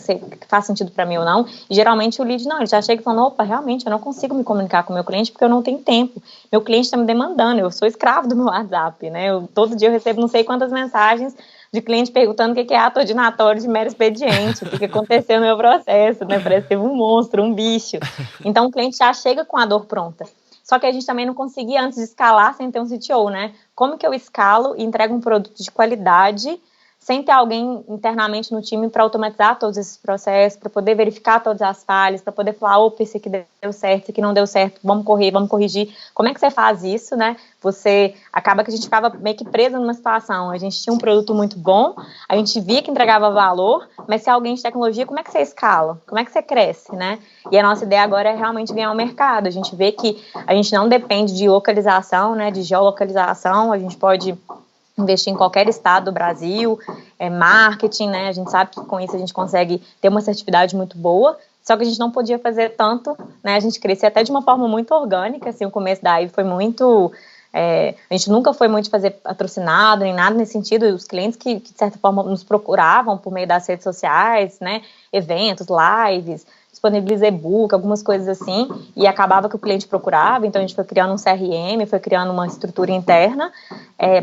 faz sentido para mim ou não, e geralmente o lead não, ele já chega falando, opa, realmente eu não consigo me comunicar com o meu cliente porque eu não tenho tempo, meu cliente está me demandando, eu sou escravo do meu WhatsApp, né? Todo dia eu recebo não sei quantas mensagens de cliente perguntando o que é ato ordinatório de mero expediente, o que aconteceu no meu processo, né? Parece que teve um monstro, um bicho. Então, o cliente já chega com a dor pronta. Só que a gente também não conseguia antes de escalar sem ter um CTO, né? Como que eu escalo e entrego um produto de qualidade sem ter alguém internamente no time para automatizar todos esses processos, para poder verificar todas as falhas, para poder falar, opa, esse aqui deu certo, esse aqui não deu certo, vamos correr, vamos corrigir. Como é que você faz isso, né? Você acaba que a gente ficava meio que presa numa situação. A gente tinha um produto muito bom, a gente via que entregava valor, mas se é alguém de tecnologia, como é que você escala? Como é que você cresce, né? E a nossa ideia agora é realmente ganhar o mercado. A gente vê que a gente não depende de localização, né, de geolocalização, a gente pode investir em qualquer estado do Brasil, marketing, né? A gente sabe que com isso a gente consegue ter uma assertividade muito boa, só que a gente não podia fazer tanto, né? A gente crescia até de uma forma muito orgânica, assim, o começo da IVE foi muito... a gente nunca foi muito fazer patrocinado, nem nada nesse sentido, os clientes que de certa forma nos procuravam por meio das redes sociais, né? Eventos, lives, disponibiliza e-book, algumas coisas assim, e acabava que o cliente procurava, então a gente foi criando um CRM, foi criando uma estrutura interna,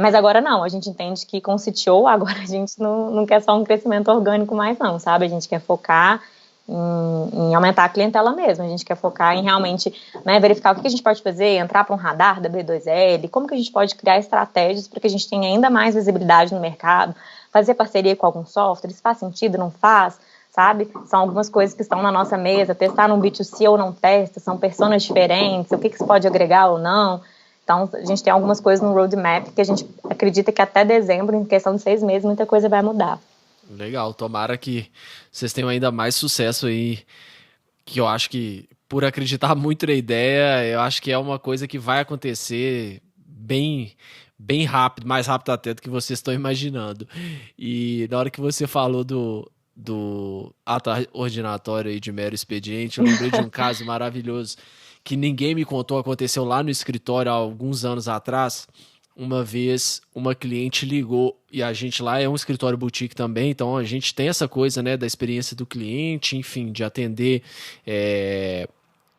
mas agora não, a gente entende que com o CTO, agora a gente não quer só um crescimento orgânico mais não, sabe? A gente quer focar em aumentar a clientela mesmo, a gente quer focar em realmente, né, verificar o que a gente pode fazer, entrar para um radar da B2L, como que a gente pode criar estratégias para que a gente tenha ainda mais visibilidade no mercado, fazer parceria com algum software, se faz sentido, não faz, sabe? São algumas coisas que estão na nossa mesa, testar num B2C ou não testa, são personas diferentes, o que isso pode agregar ou não. Então, a gente tem algumas coisas no roadmap que a gente acredita que até dezembro, em questão de 6 meses, muita coisa vai mudar. Legal, tomara que vocês tenham ainda mais sucesso aí, que eu acho que, por acreditar muito na ideia, eu acho que é uma coisa que vai acontecer bem rápido, mais rápido até do que vocês estão imaginando. E na hora que você falou do ato ordinatório aí de mero expediente, eu lembrei de um caso maravilhoso que ninguém me contou, aconteceu lá no escritório há alguns anos atrás. Uma vez uma cliente ligou, e a gente lá é um escritório boutique também, então a gente tem essa coisa, né, da experiência do cliente, enfim, de atender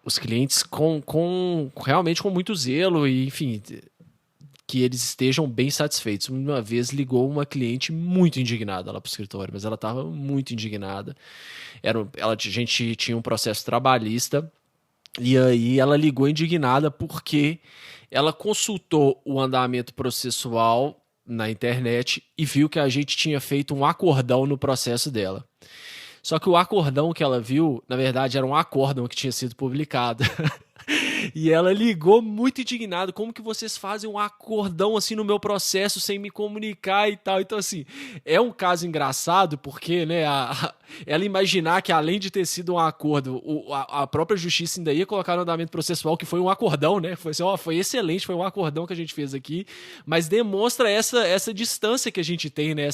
os clientes realmente com muito zelo e, enfim, que eles estejam bem satisfeitos. Uma vez ligou uma cliente muito indignada lá para o escritório, mas ela estava muito indignada. A gente tinha um processo trabalhista, e aí ela ligou indignada porque ela consultou o andamento processual na internet e viu que a gente tinha feito um acordão no processo dela. Só que o acordão que ela viu, na verdade, era um acórdão que tinha sido publicado. E ela ligou muito indignada, como que vocês fazem um acordão assim no meu processo sem me comunicar e tal. Então, assim, é um caso engraçado porque, né, ela imaginar que além de ter sido um acordo, a própria justiça ainda ia colocar no andamento processual que foi um acordão, né? Foi assim, foi excelente, foi um acordão que a gente fez aqui, mas demonstra essa distância que a gente tem, né?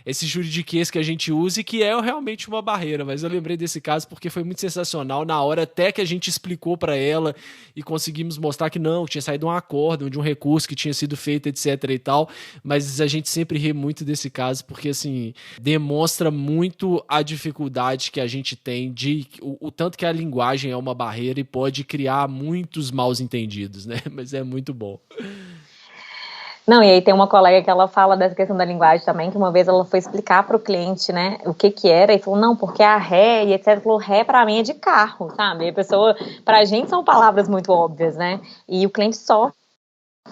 Esse juridiquês que a gente usa e que é realmente uma barreira. Mas eu lembrei desse caso porque foi muito sensacional na hora até que a gente explicou para ela e conseguimos mostrar que não, que tinha saído um acordo de um recurso que tinha sido feito, etc e tal, mas a gente sempre ri muito desse caso porque, assim, demonstra muito a dificuldade que a gente tem o tanto que a linguagem é uma barreira e pode criar muitos maus entendidos, né? Mas é muito bom. Não, e aí tem uma colega que ela fala dessa questão da linguagem também, que uma vez ela foi explicar para o cliente, né, o que era, e falou, não, porque a ré, e etc, falou, ré para mim é de carro, sabe, e a pessoa, pra gente são palavras muito óbvias, né, e o cliente sofre,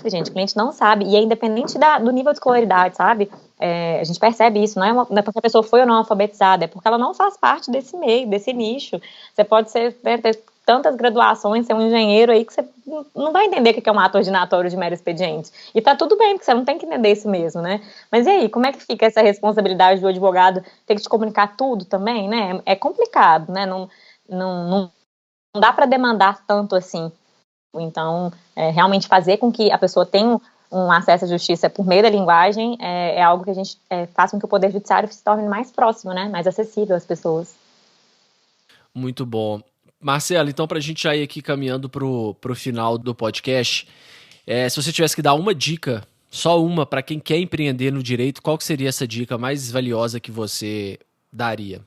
gente, o cliente não sabe, e é independente do nível de escolaridade, sabe, a gente percebe isso, não é porque a pessoa foi ou não alfabetizada, é porque ela não faz parte desse meio, desse nicho. Você pode ser, ter tantas graduações, ser um engenheiro aí que você não vai entender o que é um ato ordinatório de mero expediente. E tá tudo bem, porque você não tem que entender isso mesmo, né? Mas e aí, como é que fica essa responsabilidade do advogado ter que te comunicar tudo também, né? É complicado, né? Não dá para demandar tanto assim. Então, realmente fazer com que a pessoa tenha um acesso à justiça por meio da linguagem é algo que a gente faz com que o Poder Judiciário se torne mais próximo, né? Mais acessível às pessoas. Muito bom. Marcelo, então, para a gente já ir aqui caminhando pro final do podcast, se você tivesse que dar uma dica, só uma, para quem quer empreender no direito, qual que seria essa dica mais valiosa que você daria?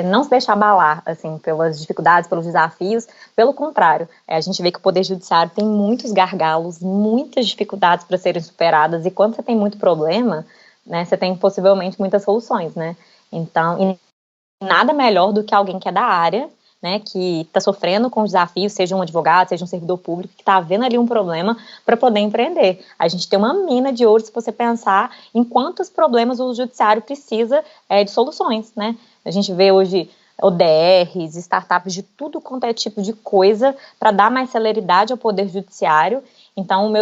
Não se deixar abalar, assim, pelas dificuldades, pelos desafios. Pelo contrário, a gente vê que o Poder Judiciário tem muitos gargalos, muitas dificuldades para serem superadas, e quando você tem muito problema, né, você tem possivelmente muitas soluções, né? Então, nada melhor do que alguém que é da área, né, que está sofrendo com os desafios, seja um advogado, seja um servidor público, que está vendo ali um problema para poder empreender. A gente tem uma mina de ouro se você pensar em quantos problemas o judiciário precisa de soluções, né? A gente vê hoje ODRs, startups de tudo quanto é tipo de coisa para dar mais celeridade ao poder judiciário. Então,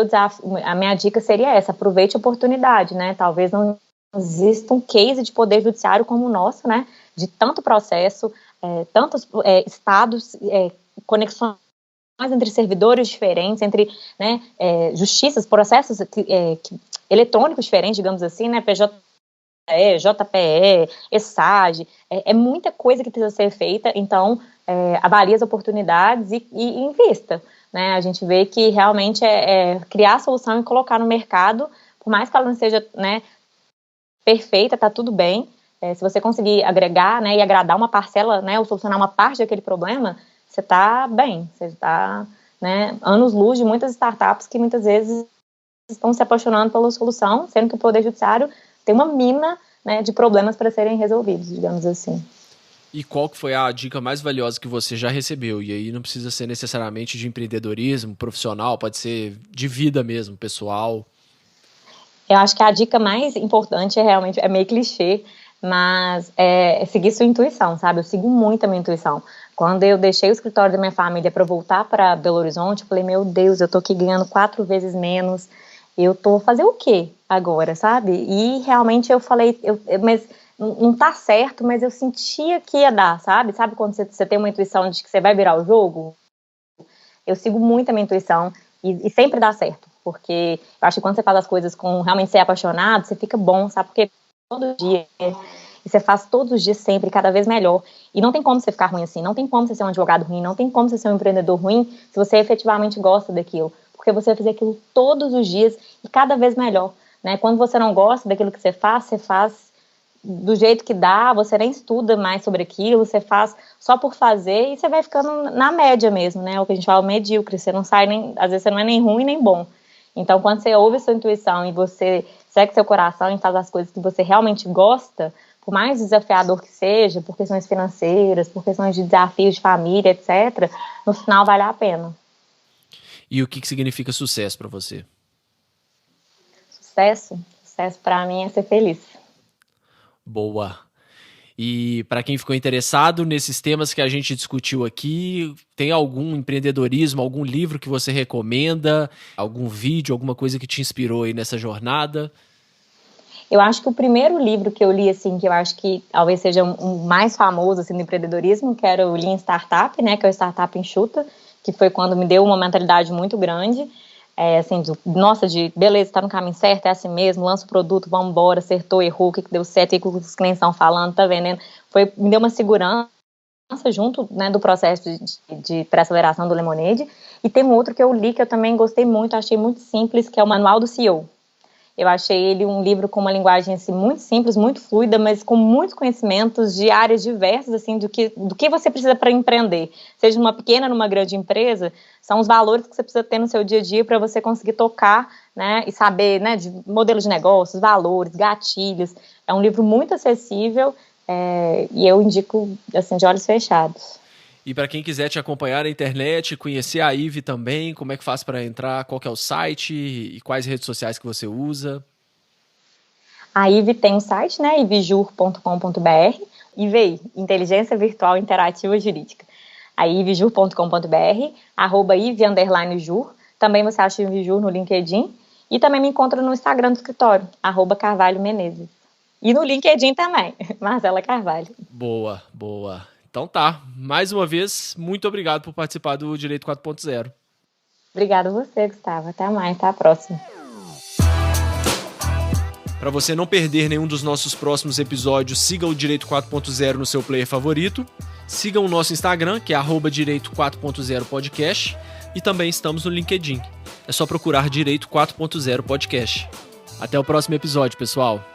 a minha dica seria essa: aproveite a oportunidade, né? Talvez não exista um case de poder judiciário como o nosso, né? De tanto processo, tantos estados, conexões entre servidores diferentes, entre, né, justiças, processos eletrônicos diferentes, digamos assim, né? JPE, ESAG, é muita coisa que precisa ser feita. Então, avalie as oportunidades e invista, né? A gente vê que realmente criar a solução e colocar no mercado, por mais que ela não seja, né, perfeita, tá tudo bem. Se você conseguir agregar, né, e agradar uma parcela, né, ou solucionar uma parte daquele problema, você tá bem, você tá, né, anos-luz de muitas startups que muitas vezes estão se apaixonando pela solução, sendo que o Poder Judiciário tem uma mina, né, de problemas para serem resolvidos, digamos assim. E qual que foi a dica mais valiosa que você já recebeu? E aí não precisa ser necessariamente de empreendedorismo profissional, pode ser de vida mesmo, pessoal. Eu acho que a dica mais importante é meio clichê, mas seguir sua intuição, sabe? Eu sigo muito a minha intuição. Quando eu deixei o escritório da minha família para voltar para Belo Horizonte, eu falei, meu Deus, eu tô aqui ganhando 4 vezes menos, eu tô fazendo o quê agora, sabe? E realmente eu falei, mas não tá certo, mas eu sentia que ia dar, sabe? Sabe quando você tem uma intuição de que você vai virar o jogo? Eu sigo muito a minha intuição e sempre dá certo, porque eu acho que quando você faz as coisas com realmente ser apaixonado, você fica bom, sabe? Porque todo dia, e você faz todos os dias sempre, cada vez melhor, e não tem como você ficar ruim assim, não tem como você ser um advogado ruim, não tem como você ser um empreendedor ruim, se você efetivamente gosta daquilo, porque você vai fazer aquilo todos os dias e cada vez melhor, né? Quando você não gosta daquilo que você faz do jeito que dá, você nem estuda mais sobre aquilo, você faz só por fazer e você vai ficando na média mesmo, né? O que a gente fala medíocre, você não sai nem, às vezes você não é nem ruim nem bom. Então, quando você ouve a sua intuição e você segue seu coração e faz as coisas que você realmente gosta, por mais desafiador que seja, por questões financeiras, por questões de desafios de família, etc., no final vale a pena. E o que significa sucesso para você? Sucesso para mim é ser feliz. Boa. E para quem ficou interessado nesses temas que a gente discutiu aqui, tem algum empreendedorismo, algum livro que você recomenda, algum vídeo, alguma coisa que te inspirou aí nessa jornada? Eu acho que o primeiro livro que eu li, assim, que eu acho que talvez seja o mais famoso, assim, do empreendedorismo, que era o Lean Startup, né, que é o Startup Enxuta, que foi quando me deu uma mentalidade muito grande, assim, beleza, tá no caminho certo, é assim mesmo, lança o produto, vamos embora, acertou, errou, o que deu certo, o que os clientes estão falando, tá vendendo, me deu uma segurança junto, né, do processo de pré-aceleração do Lemonade. E tem um outro que eu li que eu também gostei muito, achei muito simples, que é o Manual do CEO. Eu achei ele um livro com uma linguagem assim, muito simples, muito fluida, mas com muitos conhecimentos de áreas diversas, assim, do que você precisa para empreender. Seja numa pequena, numa grande empresa, são os valores que você precisa ter no seu dia a dia para você conseguir tocar, né, e saber, né, de modelos de negócios, valores, gatilhos. É um livro muito acessível e eu indico, assim, de olhos fechados. E para quem quiser te acompanhar na internet, conhecer a Ive também, como é que faz para entrar, qual que é o site e quais redes sociais que você usa? A Ive tem um site, né, ivejur.com.br, IVI, Inteligência Virtual Interativa Jurídica. A ivejur.com.br, @ive_jur, também você acha Ivejur no LinkedIn, e também me encontra no Instagram do escritório, @Carvalho Menezes. E no LinkedIn também, Marcela Carvalho. Boa, boa. Então tá, mais uma vez, muito obrigado por participar do Direito 4.0. Obrigada a você, Gustavo. Até mais, até a próxima. Para você não perder nenhum dos nossos próximos episódios, siga o Direito 4.0 no seu player favorito. Siga o nosso Instagram, que é @Direito 4.0 Podcast. E também estamos no LinkedIn. É só procurar Direito 4.0 Podcast. Até o próximo episódio, pessoal.